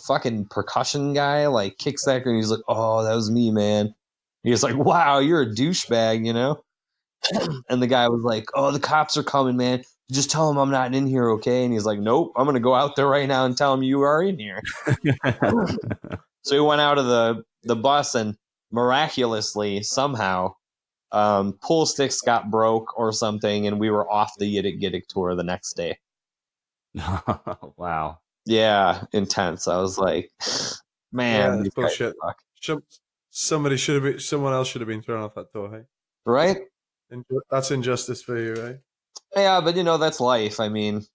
fucking percussion guy, like kicks that. And he's like, oh, that was me, man. He was like, wow, you're a douchebag, And the guy was like, oh, the cops are coming, man. Just tell him I'm not in here, okay? And he's like, nope, I'm going to go out there right now and tell him you are in here. So he went out of the bus and miraculously, somehow, pool sticks got broke or something, and we were off the Yiddick Giddick tour the next day. Wow. Yeah, intense. I was like, man, bullshit. Someone else should have been thrown off that door, hey? Right? That's injustice for you, right? Yeah, but that's life. I mean,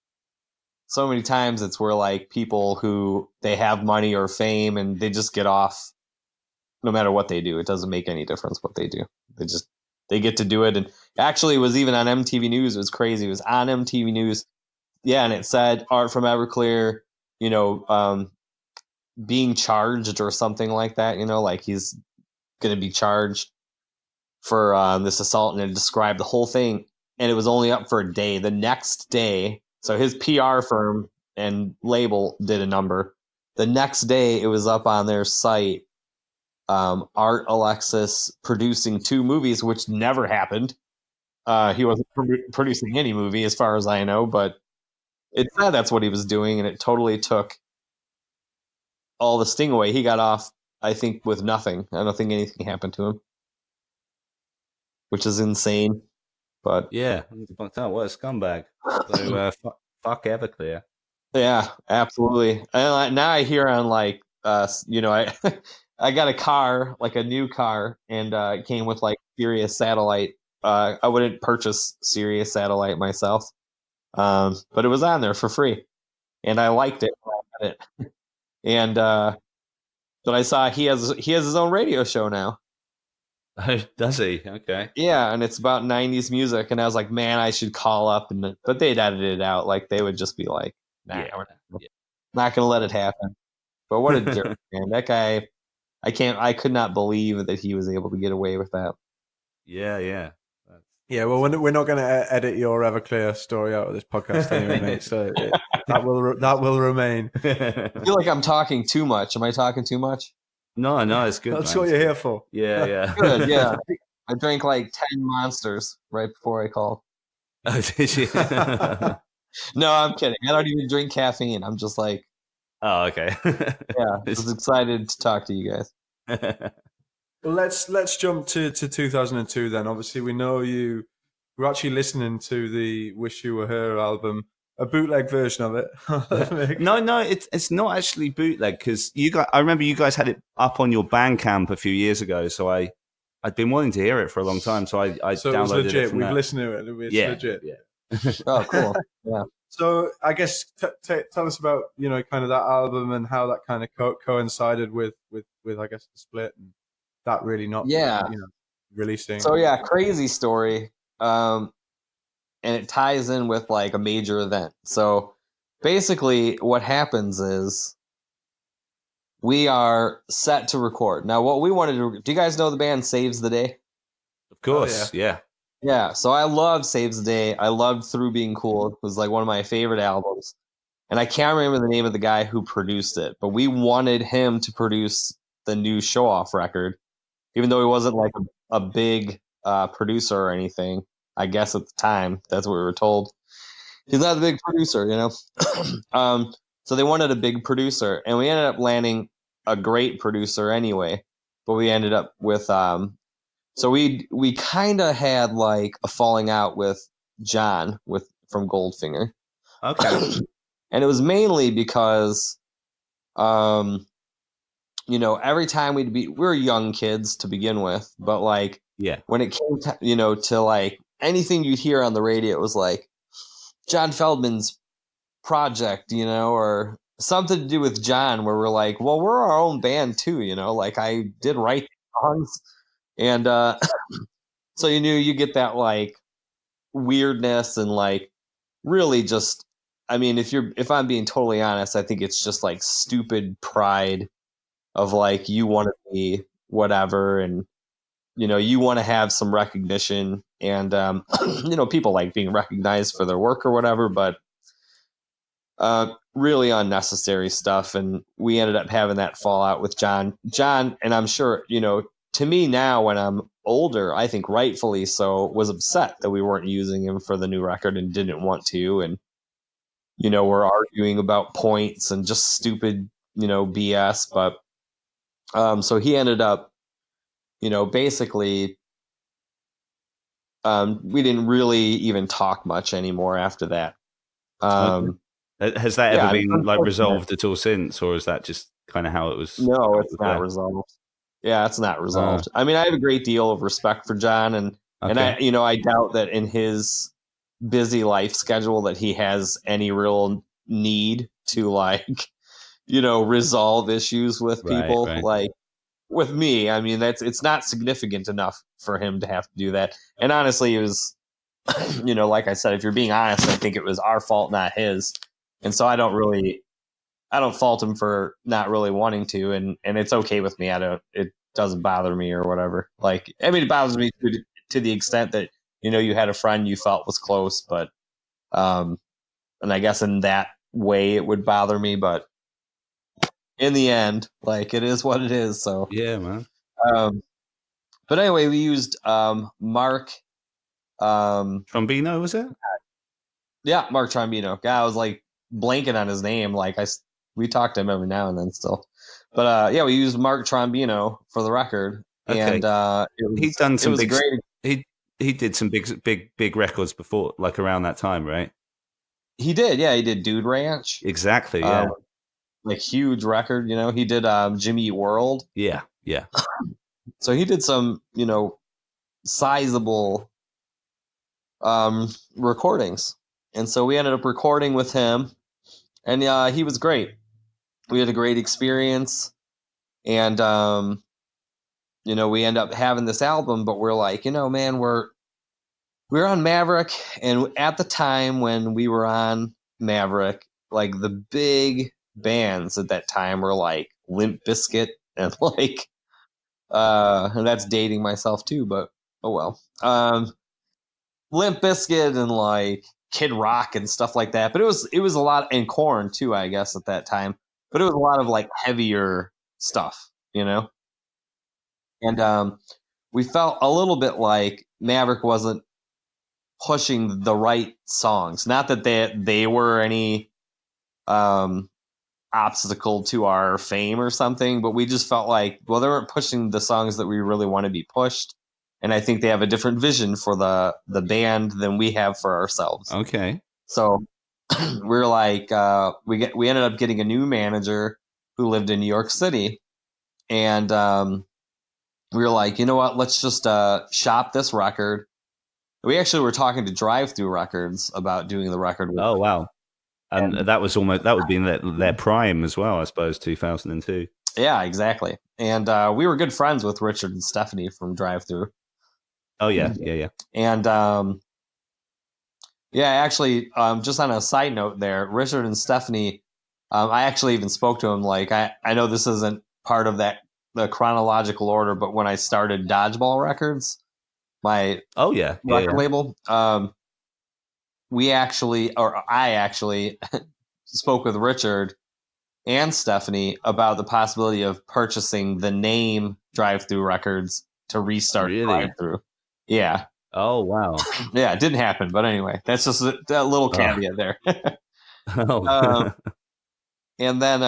so many times it's where like people who they have money or fame and they just get off no matter what they do. It doesn't make any difference what they do. They get to do it. And actually it was even on MTV News. It was crazy. It was on MTV News. Yeah, and it said Art from Everclear, being charged or something like that, like he's going to be charged for this assault, and it described the whole thing, and it was only up for a day. The next day, so his PR firm and label did a number. The next day, it was up on their site, Art Alexis producing 2 movies, which never happened. He wasn't producing any movie as far as I know, but it said that's what he was doing, and it totally took all the sting away. He got off, I think, with nothing. I don't think anything happened to him, which is insane. But yeah, what a scumbag. So fuck Everclear. Yeah, absolutely. And now I hear on like I I got a car, like a new car, and it came with like Sirius satellite. I wouldn't purchase Sirius satellite myself, but it was on there for free, and I liked it when I got it. And but I saw he has his own radio show now. Oh, does he? Okay. Yeah, and it's about 90s music, and I was like, man, I should call up, but they'd edit it out. Like they would just be like, nah, we're not gonna let it happen. But what a jerk, man! That guy, I could not believe that he was able to get away with that. Yeah. Yeah, well, we're not going to edit your Everclear story out of this podcast anyway, mate. So that will remain. I feel like I'm talking too much. Am I talking too much? No, it's good. That's what you're here for. Yeah. Good, yeah. I drank like 10 Monsters right before I called. Oh, did you? No, I'm kidding. I don't even drink caffeine. I'm just like, oh, okay. Yeah, just excited to talk to you guys. Well, let's jump to 2002 then. Obviously, we know you were actually listening to the "Wish You Were Here" album, a bootleg version of it. No, it's not actually bootleg because I remember you guys had it up on your Bandcamp a few years ago, so I'd been wanting to hear it for a long time, so I so downloaded it was legit. it. We've listened to it. It's legit. Yeah. Oh, cool. Yeah. So I guess tell us about kind of that album and how that kind of coincided with I guess the split and that really not releasing. So yeah, crazy story. And it ties in with like a major event. So basically what happens is we are set to record. Now what we wanted to do you guys know the band Saves the Day? Of course, yeah. Yeah, so I loved Saves the Day. I loved Through Being Cool. It was like one of my favorite albums. And I can't remember the name of the guy who produced it, but we wanted him to produce the new Showoff record, even though he wasn't like a big producer or anything. I guess at the time, that's what we were told. He's not a big producer, So they wanted a big producer, and we ended up landing a great producer anyway. But we ended up with So we kind of had like a falling out with John from Goldfinger. Okay. And it was mainly because, every time we were young kids to begin with, but like, Yeah. when it came to, to like anything you'd hear on the radio, it was like John Feldmann's project, or something to do with John, where we're like, well, we're our own band too, like I did write songs. And so you get that like weirdness and like really just, I mean, if I'm being totally honest, I think it's just like stupid pride of like you want to be whatever, and you want to have some recognition, and people like being recognized for their work or whatever, but really unnecessary stuff. And we ended up having that fallout with John, and I'm sure to me now, when I'm older, I think rightfully so, was upset that we weren't using him for the new record and didn't want to, and we're arguing about points and just stupid BS. But so he ended up basically we didn't really even talk much anymore after that. Has that ever been like resolved at all since, or is that just kind of how it was? No, it's not resolved. Yeah, it's not resolved. I mean, I have a great deal of respect for John, and I doubt that in his busy life schedule that he has any real need to like resolve issues with people. Right. Like with me, I mean, it's not significant enough for him to have to do that. And honestly, it was like I said, if you're being honest, I think it was our fault, not his. And so I don't fault him for not really wanting to, and it's okay with me. It doesn't bother me or whatever. Like, I mean, it bothers me to the extent that, you had a friend you felt was close, but, and I guess in that way it would bother me, but in the end, like, it is what it is. So, yeah, man. But anyway, we used, Mark, Trombino, was it? Yeah, Mark Trombino. I was like blanking on his name. Like we talk to him every now and then still. But we used Mark Trombino for the record, and he'd done some big. Great. He did some big records before, like around that time, right? He did, yeah. He did Dude Ranch. Exactly, yeah. Like huge record, He did Jimmy Eat World. Yeah. So he did some, sizable recordings, and so we ended up recording with him, and he was great. We had a great experience, and we end up having this album, but we're like, man, we're on Maverick, and at the time when we were on Maverick, like the big bands at that time were like Limp Bizkit and like and that's dating myself too, but oh well. Limp Bizkit and like Kid Rock and stuff like that, but it was a lot, and Korn too, I guess, at that time. But it was a lot of like heavier stuff, and we felt a little bit like Maverick wasn't pushing the right songs. Not that they were any obstacle to our fame or something, but we just felt like, well, they weren't pushing the songs that we really want to be pushed. And I think they have a different vision for the band than we have for ourselves. Okay. So we're like, we ended up getting a new manager who lived in New York City, and we were like, you know what? Let's just shop this record. We actually were talking to Drive Through Records about doing the record. Oh wow! And that would be their prime as well, I suppose, 2002. Yeah, exactly. And we were good friends with Richard and Stephanie from Drive Through. Oh yeah. And actually, just on a side note there, Richard and Stephanie, I actually even spoke to him. Like, I know this isn't part of the chronological order, but when I started Dodgeball Records, my record label, I actually spoke with Richard and Stephanie about the possibility of purchasing the name Drive Through Records to restart Drive Through. Yeah. Oh, wow. Yeah, it didn't happen. But anyway, that's just a little caveat there. And then,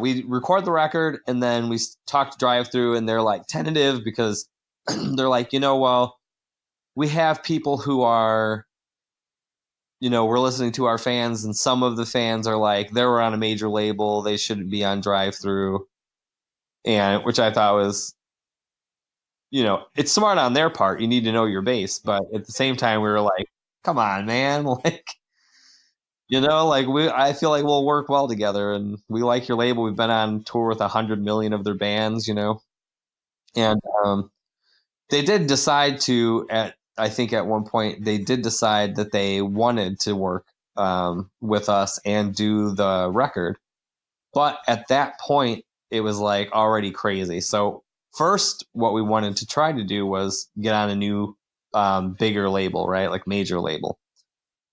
we record the record, and then we talk to Drive Through, and they're like tentative because they're like, well, we have people who are, we're listening to our fans, and some of the fans are like, they were on a major label, they shouldn't be on drive-through, and which I thought was, it's smart on their part. You need to know your base, but at the same time, we were like, come on, man, like, I feel like we'll work well together, and we like your label. We've been on tour with 100 million of their bands, and they did decide to, I think at one point, they did decide that they wanted to work with us and do the record. But at that point, it was like already crazy. So first, what we wanted to try to do was get on a new, bigger label, right? Like major label.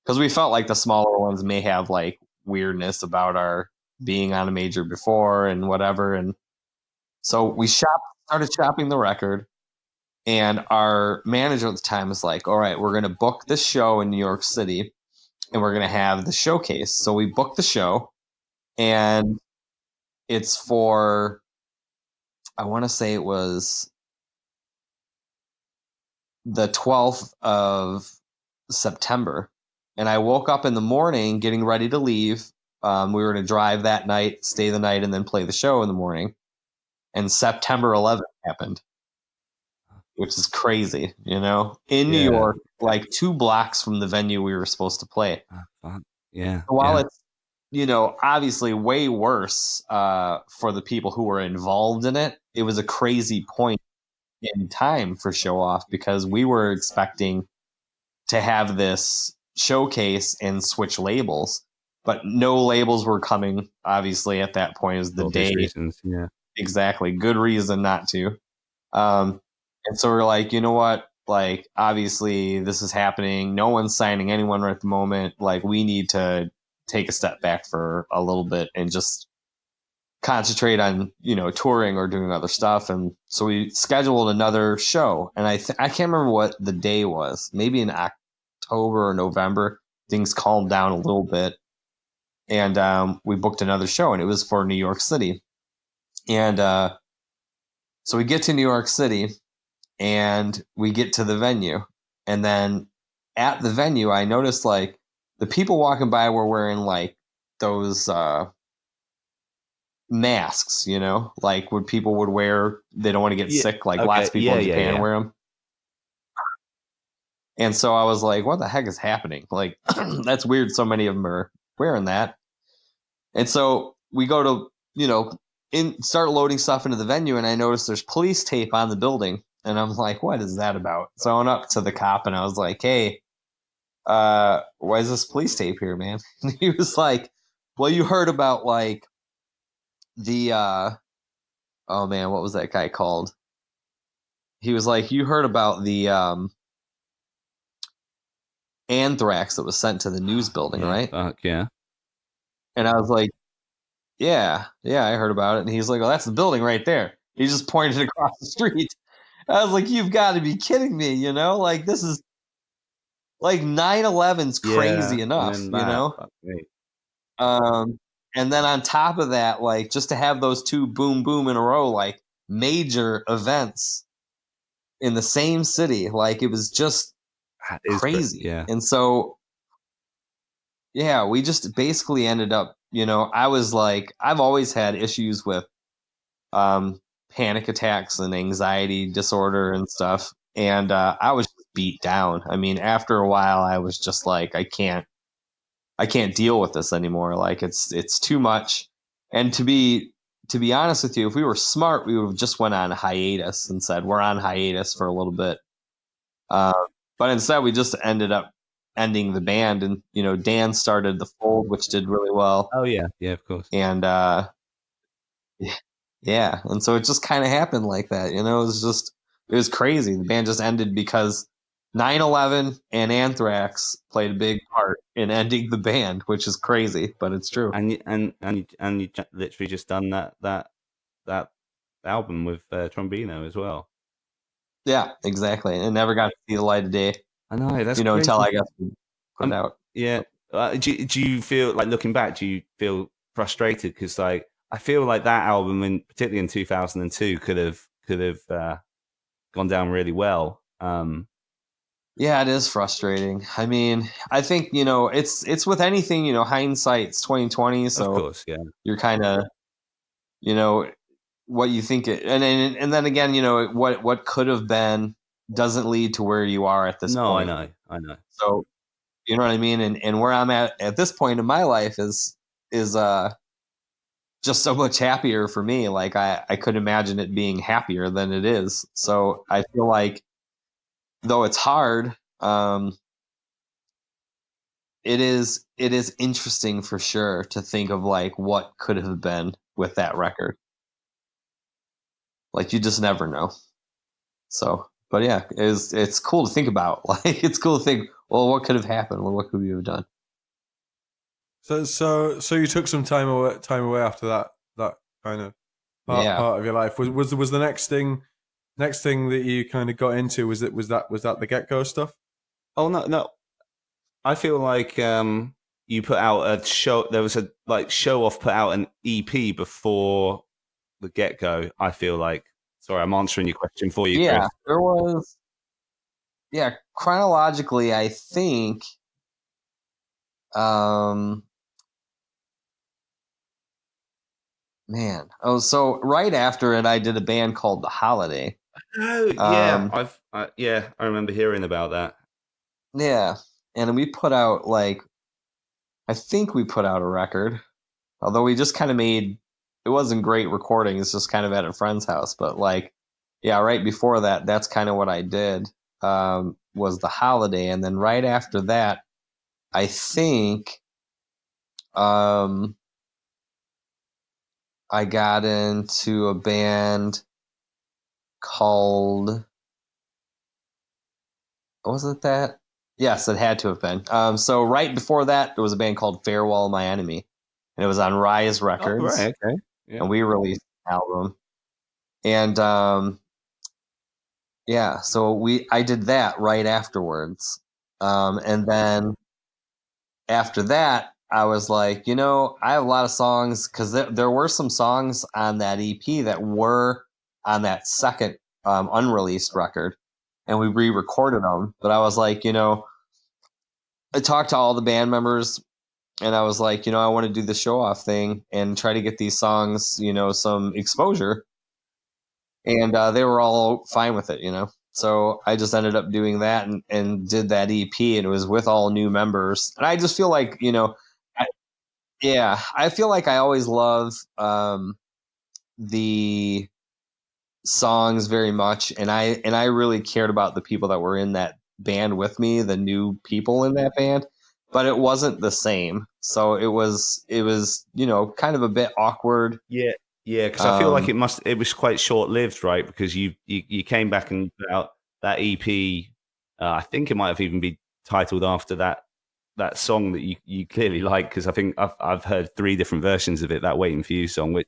Because we felt like the smaller ones may have like weirdness about our being on a major before and whatever. And so we started shopping the record. And our manager at the time was like, all right, we're going to book this show in New York City, and we're going to have the showcase. So we booked the show, and it's for, I want to say it was the 12th of September. And I woke up in the morning getting ready to leave. We were going to drive that night, stay the night, and then play the show in the morning. And September 11th happened, which is crazy, in New York, like 2 blocks from the venue we were supposed to play. Yeah. So while it's, obviously way worse for the people who were involved in it, it was a crazy point in time for Showoff, because we were expecting to have this showcase and switch labels, but no labels were coming, obviously, at that point. Is the day. Reasons, yeah. Exactly. Good reason not to. And so we're like, you know what? Like, obviously, this is happening. No one's signing anyone right at the moment. Like, we need to take a step back for a little bit and just concentrate on, touring or doing other stuff. And so we scheduled another show. And I can't remember what the day was. Maybe in October or November, things calmed down a little bit. And we booked another show, and it was for New York City. And so we get to New York City, and we get to the venue. And then at the venue, I noticed like the people walking by were wearing like those masks, like what people would wear. They don't want to get sick. Like lots of people in Japan wear them. And so I was like, what the heck is happening? Like, that's weird. So many of them are wearing that. And so we go to, start loading stuff into the venue, and I noticed there's police tape on the building. And I'm like, what is that about? So I went up to the cop, and I was like, hey, why is this police tape here, man? And he was like, well, you heard about like the, oh man, what was that guy called? He was like, you heard about the anthrax that was sent to the news building, right? Yeah. And I was like, yeah, I heard about it. And he's like, well, that's the building right there. He just pointed across the street. I was like, you've got to be kidding me, like this is like 9/11's crazy enough, and then on top of that, like just to have those 2 boom boom in a row, like major events in the same city, like it was just crazy. Yeah. And so we just basically ended up, I was like, I've always had issues with panic attacks and anxiety disorder and stuff. And I was beat down. I mean, after a while, I was just like, I can't deal with this anymore. Like it's too much. And to be honest with you, if we were smart, we would have just went on hiatus and said, we're on hiatus for a little bit. But instead we just ended up ending the band, and, Dan started The Fold, which did really well. Oh yeah. Yeah, of course. And, yeah. And so it just kind of happened like that. It was crazy. The band just ended because 9/11 and anthrax played a big part in ending the band, which is crazy, but it's true. And you literally just done that album with Trombino as well. Yeah, exactly. It never got to see the light of day. I know, that's until I guess we put it out. Yeah. Do you feel like, looking back, do you feel frustrated? Because like I feel like that album, particularly in 2002, could have gone down really well. Yeah, it is frustrating. I mean, I think, it's with anything, hindsight's 2020. Of So course, yeah. you're kind of, what you think it, and then again, what could have been doesn't lead to where you are at this No, point. I know. So, you know what I mean? And where I'm at this point in my life is just so much happier for me. Like I could imagine it being happier than it is. So I feel like, though it's hard, it is interesting for sure to think of like what could have been with that record. Like you just never know. So, but yeah, it's cool to think about. Like it's cool to think, well, what could have happened? Well, what could we have done? So you took some time away after that kind of part of your life. Was the next thing that you kind of got into, was that the Get-Go stuff? Oh no. I feel like you put out a show. There was a Showoff put out an EP before the Get-Go. I feel like. Sorry, I'm answering your question for you. Yeah, Chris. there was. Yeah, chronologically, I think. Man, so right after it, I did a band called The Holiday. Oh yeah, I remember hearing about that. Yeah, and we put out I think we put out a record, although we just kind of made, it wasn't great recording. It's just kind of at a friend's house, but yeah, right before that, that's kind of what I did. Was The Holiday, and then right after that, I think, I got into a band called, was it that? Yes, it had to have been. So right before that, there was a band called Farewell My Enemy, and it was on Rise Records. Oh, right, okay. Yeah. And we released an album. And yeah, so I did that right afterwards. And then after that, I was like, I have a lot of songs, because there were some songs on that EP that were on that second unreleased record, and we re-recorded them. But I was like, I talked to all the band members, and I was like, I want to do the Showoff thing and try to get these songs, some exposure. And they were all fine with it, So I just ended up doing that and did that EP, and it was with all new members. And I just feel like, I feel like I always love the songs very much, and I really cared about the people that were in that band with me, the new people in that band, but it wasn't the same. So it was kind of a bit awkward. Yeah, because I feel like it was quite short lived, right? Because you came back and put out that EP. I think it might have even been titled after that song that you clearly like, because I think I've heard 3 different versions of it. That "Waiting for You" song, which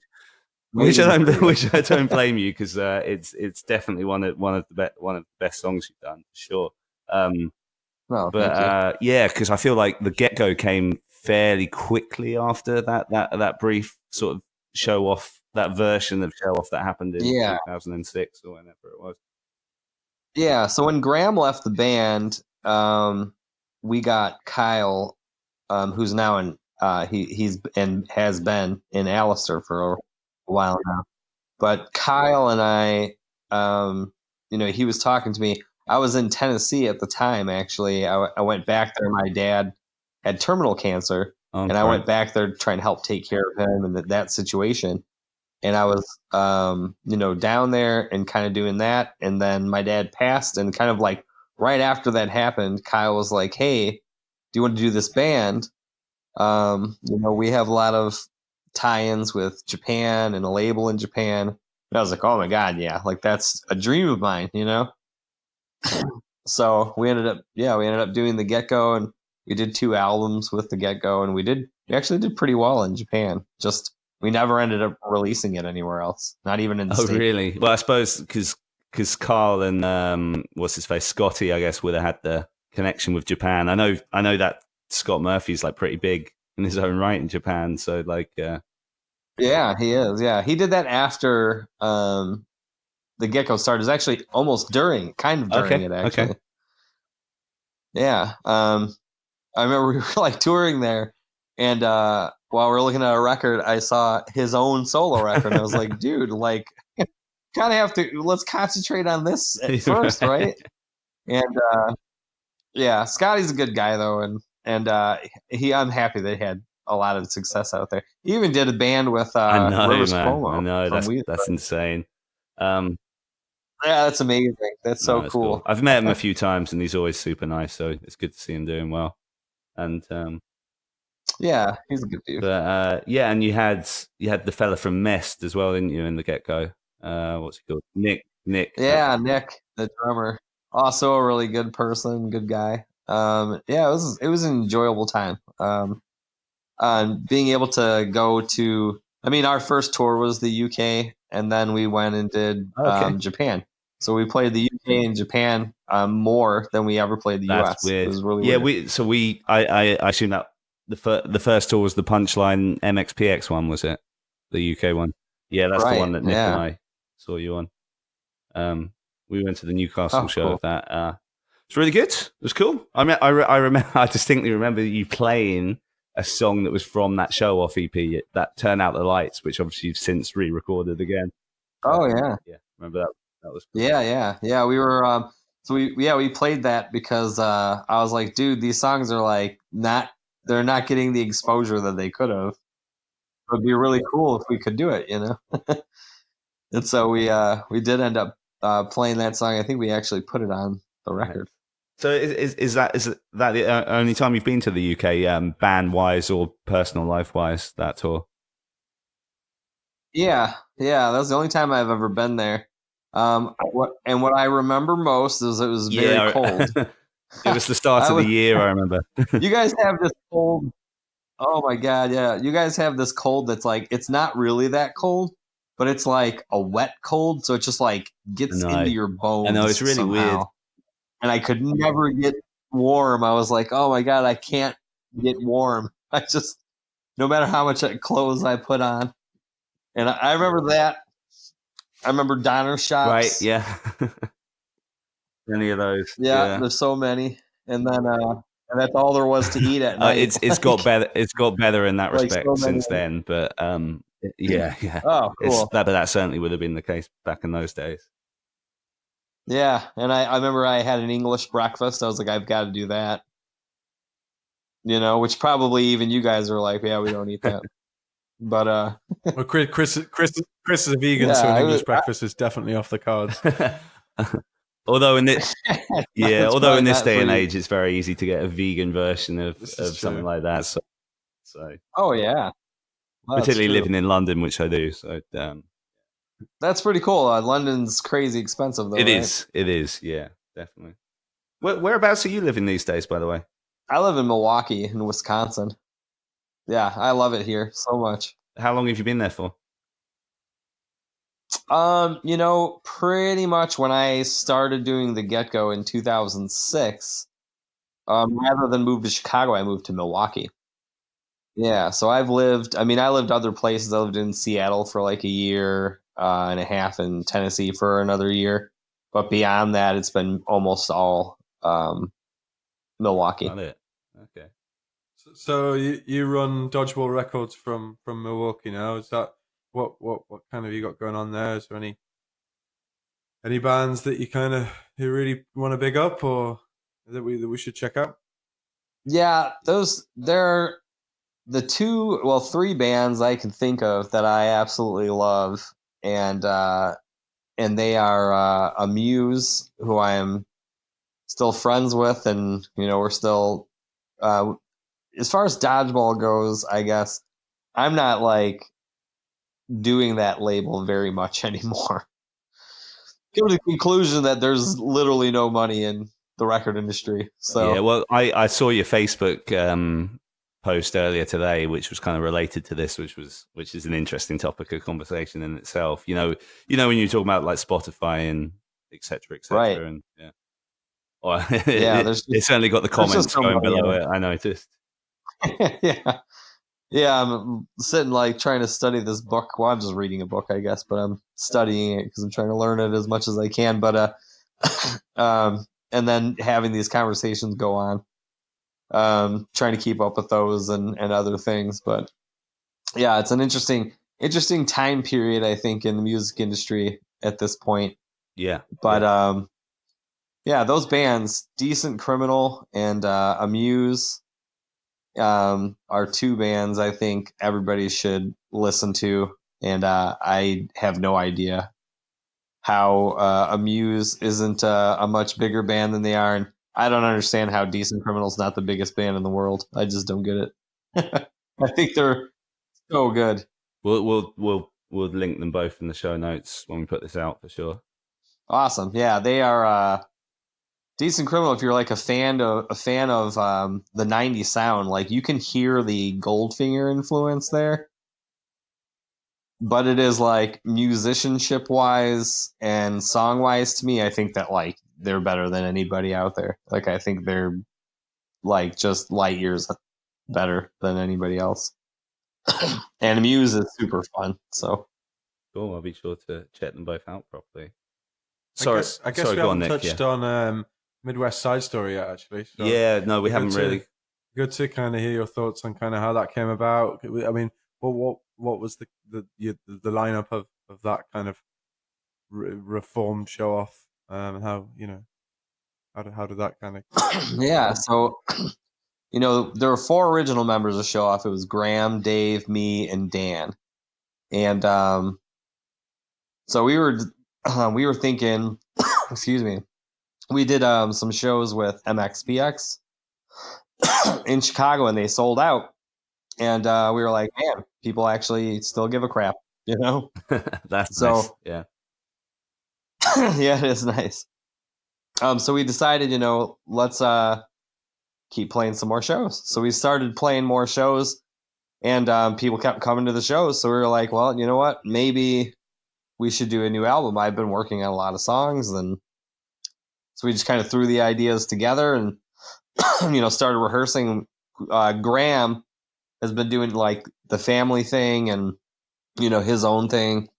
I don't blame you, because it's definitely one of the best songs you've done, for sure. But yeah, because I feel like the Get-Go came fairly quickly after that brief sort of Showoff, that version of Showoff that happened in 2006 or whenever it was. Yeah, so when Graham left the band, we got Kyle, who's now in he's and has been in Alistair for a while now. But Kyle and I, he was talking to me. I was in Tennessee at the time, actually. I went back there. My dad had terminal cancer, and I went back there to try and help take care of him and that situation. And I was, down there and kind of doing that. And then my dad passed, and kind of like right after that happened, Kyle was like, "Hey, do you want to do this band? We have a lot of tie-ins with Japan and a label in Japan." And I was like, "Oh my God, yeah, like that's a dream of mine, So we ended up doing the Get-Go, and we did 2 albums with the Get-Go, and we actually did pretty well in Japan. Just we never ended up releasing it anywhere else, not even in the States. Really? Well, I suppose because Carl and what's his face, Scotty, I guess, would have had the connection with Japan. I know that Scott Murphy's like pretty big in his own right in Japan, so like yeah, he is. Yeah, he did that after the get-go started. It was actually almost during it, actually. Okay. Yeah. I remember we were like touring there, and while we were looking at a record, I saw his own solo record, and I was like, dude, like, kind of have to, let's concentrate on this at first, right? And yeah, Scotty's a good guy though, and I'm happy they had a lot of success out there. He even did a band with I know, Rivers man. Cuomo. I know from Weezer. that's insane. Yeah, that's amazing. That's so cool. I've met him a few times, and he's always super nice. So it's good to see him doing well. And yeah, he's a good dude. But yeah, and you had the fella from Mest as well, didn't you? In the get-go, what's he called? Nick. Yeah, Nick, the drummer, also a really good person, good guy. Yeah, it was an enjoyable time. Being able to go to, I mean, our first tour was the UK, and then we went and did Japan. So we played the UK and Japan more than we ever played the US. Weird. It was really weird. I assume that the first tour was the Punchline MXPX one, was it? The UK one. Yeah, that's the one that Nick and I saw you on. We went to the Newcastle show of that. It's really good. It was cool. I mean, I distinctly remember you playing a song that was from that Showoff EP, that Turn Out the Lights, which obviously you've since re-recorded again. Oh yeah. Yeah. Remember that? That was cool. Yeah. We were we played that because I was like, dude, these songs are like they're not getting the exposure that they could have. It would be really cool if we could do it, you know. And so we did end up playing that song. I think we actually put it on the record. So is that the only time you've been to the UK, band wise or personal life wise, that tour? Yeah, that's the only time I've ever been there. What I remember most is it was very cold. It was the start of the year, I remember. You guys have this cold. Oh my god, yeah. You guys have this cold that's like, it's not really that cold, but it's like a wet cold, so it just like gets into your bones. I know, it's really weird. And I could never get warm. I was like, oh my god, I can't get warm. No matter how much clothes I put on. And I remember that. I remember Donner shops. Right, yeah. Many of those. Yeah, there's so many. And then and that's all there was to eat at night. It's got better. It's got better in that respect since then. But yeah. Oh, cool. But that certainly would have been the case back in those days. Yeah, and I remember I had an English breakfast. I was like, I've got to do that. You know, which probably even you guys are like, yeah, we don't eat that. But well, Chris is a vegan, so an English breakfast is definitely off the cards. Although in this, although in this day and age, it's very easy to get a vegan version of something like that. So oh yeah, well, particularly living in London, which I do. So that's pretty cool. London's crazy expensive, though. It is. Yeah, definitely. Whereabouts are you living these days, by the way? I live in Milwaukee, in Wisconsin. Yeah, I love it here so much. How long have you been there for? You know, pretty much when I started doing the get-go in 2006, rather than move to Chicago, I moved to Milwaukee. Yeah, so I lived other places. I lived in Seattle for like a year and a half, in Tennessee for another year. But beyond that, it's been almost all Milwaukee. Got it. Okay. So you run Dodgeball Records from Milwaukee now. Is that what kind of you got going on there? Is there any bands that you really want to big up, or that we should check out? Yeah, they're the three bands I can think of that I absolutely love, and they are Amuse, who I am still friends with, and you know, we're still as far as Dodgeball goes, I guess I'm not like doing that label very much anymore. Come to the conclusion that there's literally no money in the record industry. So yeah, well, I saw your Facebook post earlier today, which was kind of related to this, which is an interesting topic of conversation in itself. You know when you talk about like Spotify and et cetera, right? And yeah, it's certainly got the comments going below it. I noticed. Yeah, Yeah, I'm sitting like trying to study this book. Well, I'm just reading a book, I guess, but I'm studying it because I'm trying to learn it as much as I can. But and then having these conversations go on, trying to keep up with those and other things. But yeah, it's an interesting time period, I think, in the music industry at this point. Yeah. But yeah, those bands, Decent Criminal and Amuse, are two bands I think everybody should listen to. And I have no idea how Amuse isn't a much bigger band than they are. And I don't understand how Decent Criminal's not the biggest band in the world. I just don't get it. I think they're so good. We'll link them both in the show notes when we put this out for sure. Awesome. Yeah, they are Decent Criminal. If you're like a fan of the 90s sound, like you can hear the Goldfinger influence there. But it is like musicianship wise and song wise, to me, I think that like they're better than anybody out there. Like I think they're like just light years better than anybody else. And Muse is super fun. So cool. I'll be sure to check them both out properly. I guess we haven't touched on Midwest Side Story yet, actually. So yeah, no, we haven't really. Good to kind of hear your thoughts on kind of how that came about. I mean, what was the lineup of that kind of reformed Showoff? How how did that kind of? Yeah, so there were 4 original members of Showoff. It was Graham, Dave, me, and Dan, and so we were thinking, excuse me, we did some shows with MXPX in Chicago, and they sold out. And we were like, man, people actually still give a crap, That's so nice. Yeah. Yeah, it is nice. So we decided, let's keep playing some more shows. So we started playing more shows, and people kept coming to the shows. So we were like, well, you know what? Maybe we should do a new album. I've been working on a lot of songs, and so we just kind of threw the ideas together and started rehearsing. Graham has been doing like the family thing and his own thing,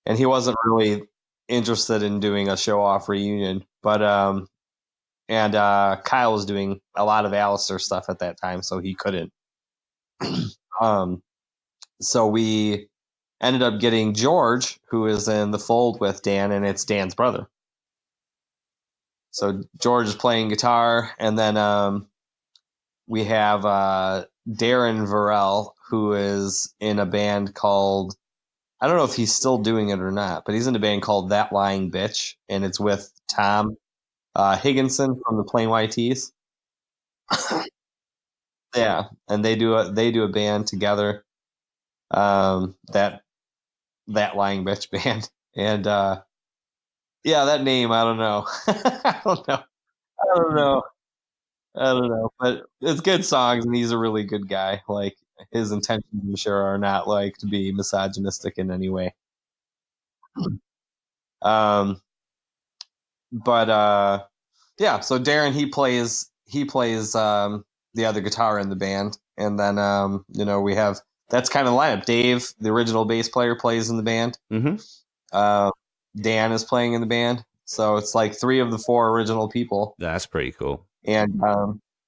and he wasn't really interested in doing a Showoff reunion, but and Kyle was doing a lot of Alistair stuff at that time, so he couldn't. So we ended up getting George, who is in the fold with Dan, and it's Dan's brother. So George is playing guitar, and then we have Darren Varel, who is in a band called, I don't know if he's still doing it or not, but he's in a band called That Lying Bitch, and it's with Tom Higginson from the Plain White Tees. Yeah, and they do a band together, that Lying Bitch band, and yeah, that name, I don't know. I don't know, but it's good songs, and he's a really good guy. Like his intentions, I'm sure, are not like to be misogynistic in any way. But yeah, so Darren, he plays the other guitar in the band, and then we have, that's kind of the lineup. Dave, the original bass player, plays in the band. Mm-hmm. Dan is playing in the band, so it's like 3 of the 4 original people. That's pretty cool. And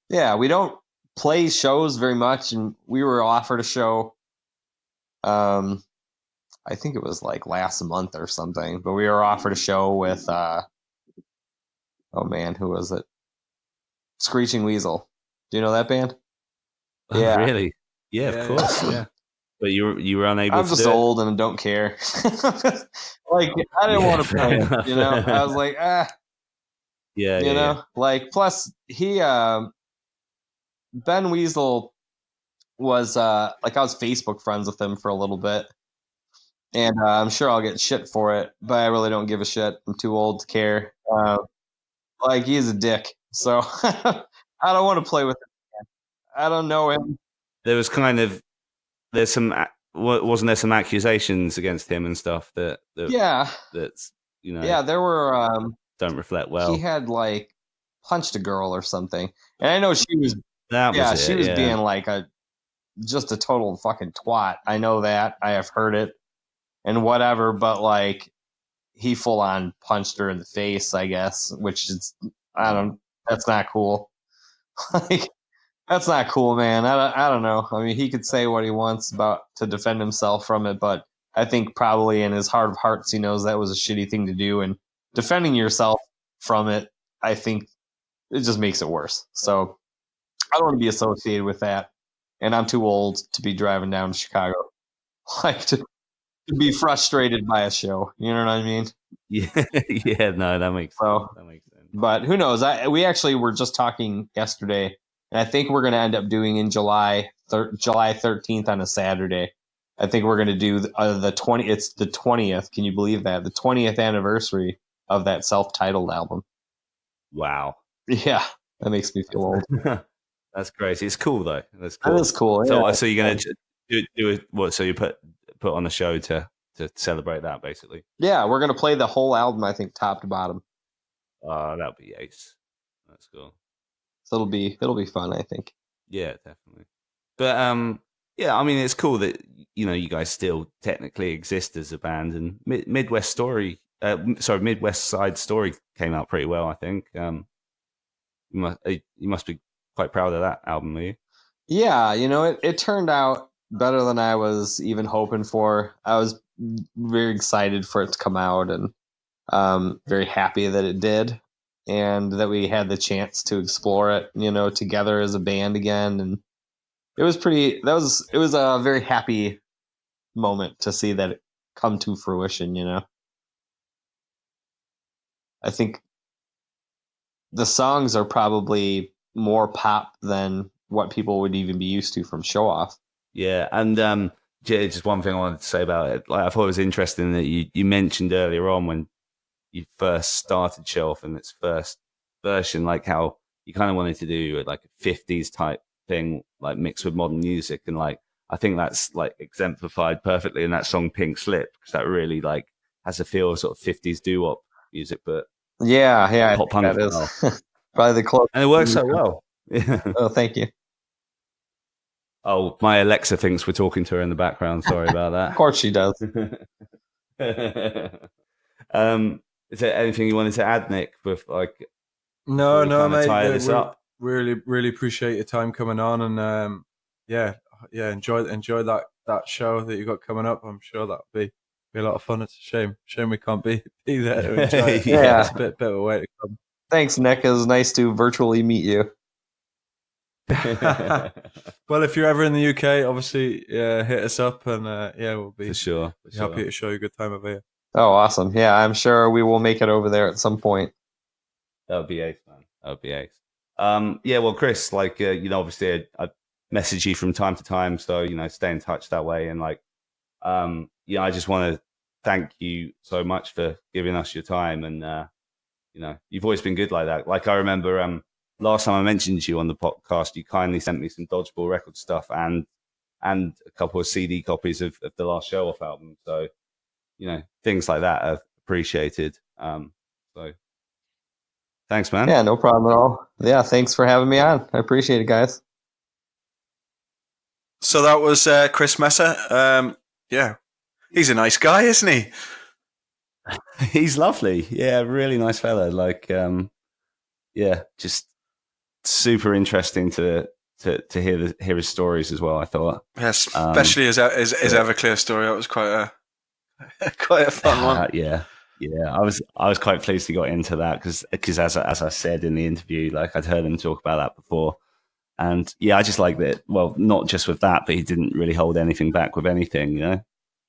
yeah, we don't play shows very much, and we were offered a show. I think it was like last month or something, but we were offered a show with oh man, who was it? Screeching Weasel. Do you know that band? Yeah, really? Yeah, of course. Yeah, but you were unable. I'm just old and don't care. Like I didn't want to play it, I was like, Yeah. Like plus he Ben Weasel was like, I was Facebook friends with him for a little bit, and I'm sure I'll get shit for it, but I really don't give a shit. I'm too old to care. Like he's a dick, so I don't want to play with him. I don't know him. There was wasn't there some accusations against him and stuff that that's yeah, there were don't reflect well. He had like punched a girl or something, and I know she was she was being like a just a total fucking twat. I know that. I have heard it and whatever, but like he full on punched her in the face, I guess, which is, that's not cool. Like, that's not cool, man. I don't know. I mean, he could say what he wants about to defend himself from it, but I think probably in his heart of hearts, he knows that was a shitty thing to do. And defending yourself from it, I think it just makes it worse. So I don't want to be associated with that. And I'm too old to be driving down to Chicago, like to be frustrated by a show. You know what I mean? Yeah, yeah. No, that makes sense. That makes sense. But who knows? We actually were just talking yesterday, and I think we're going to end up doing in July 13th on a Saturday. I think we're going to do the 20. It's the 20th. Can you believe that? The 20th anniversary of that self-titled album. Wow. Yeah, that makes me feel old. That's crazy. It's cool though. That's cool. That is cool. So, yeah. So you're going to do what? So you put on a show to celebrate that, basically. Yeah, we're going to play the whole album. I think top to bottom. That'll be ace. That's cool. So it'll be fun, I think. Yeah, definitely. But yeah, I mean, it's cool that you guys still technically exist as a band, and Midwest Side Story came out pretty well, I think. You must be quite proud of that album, are you? Yeah, it turned out better than I was even hoping for. I was very excited for it to come out, and very happy that it did, and that we had the chance to explore it, together as a band again. And it was a very happy moment to see that it come to fruition. I think the songs are probably more pop than what people would even be used to from Showoff. Yeah, and just one thing I wanted to say about it. Like, I thought it was interesting that you mentioned earlier on when you first started Showoff in its first version, like how you kind of wanted to do like a 50s type thing, like mixed with modern music. And like, I think that's like exemplified perfectly in that song Pink Slip, because that really like has a feel of sort of 50s doo-wop music, but yeah, pop punk that is probably the closest. And it works so well. Yeah. Oh, thank you. Oh, my Alexa thinks we're talking to her in the background. Sorry about that. Of course she does. Is there anything you wanted to add, Nick? With like, no, mate. Tie this up. Really appreciate your time coming on, and enjoy that show that you got coming up. I'm sure that'll be a lot of fun. It's a shame we can't be there to enjoy it. Yeah, it's a bit of a way to come. Thanks, Nick. It was nice to virtually meet you. Well, if you're ever in the UK, obviously hit us up, and we'll be happy to show you a good time over here. Oh, awesome. Yeah, I'm sure we will make it over there at some point. That would be ace, man. That would be ace. Yeah, well, Chris, like, obviously I message you from time to time, so, stay in touch that way. And like, I just want to thank you so much for giving us your time. And, you've always been good like that. Like, I remember last time I mentioned you on the podcast, you kindly sent me some Dodgeball Records stuff and a couple of CD copies of the last Showoff album. So, things like that are appreciated. So thanks, man. Yeah, no problem at all. Yeah, thanks for having me on. I appreciate it, guys. So that was Chris Messer. Yeah, he's a nice guy, isn't he? He's lovely. Yeah, really nice fella. Like, just super interesting to hear his stories as well, I thought. Yes, especially his Everclear story. That was quite a fun one. Yeah. I was quite pleased he got into that because as I said in the interview, like I'd heard him talk about that before, and yeah, I just like that. Well, not just with that, but he didn't really hold anything back with anything,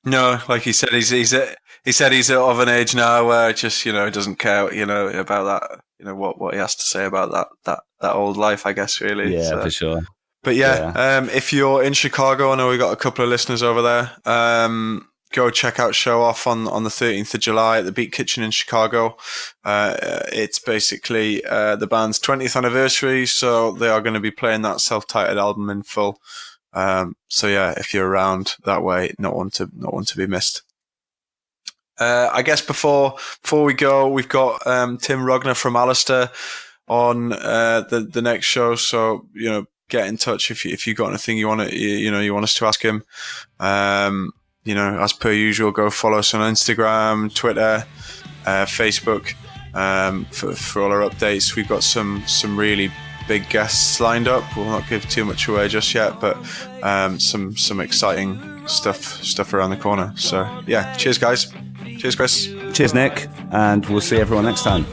No, like he said, he's of an age now where just doesn't care, about that, what he has to say about that old life, I guess, really. Yeah, so. For sure. But if you're in Chicago, I know we got a couple of listeners over there. Go check out Showoff on the 13th of July at the Beat Kitchen in Chicago. It's basically the band's 20th anniversary, so they are going to be playing that self-titled album in full. So yeah, if you're around that way, not one to be missed. I guess before we go, we've got Tim Rogner from Alistair on the next show. So get in touch if you got anything you want us to ask him. As per usual, go follow us on Instagram, Twitter, Facebook for all our updates. We've got some really big guests lined up. We'll not give too much away just yet, but some exciting stuff around the corner. So yeah, cheers guys. Cheers Chris. Cheers Nick, and we'll see everyone next time.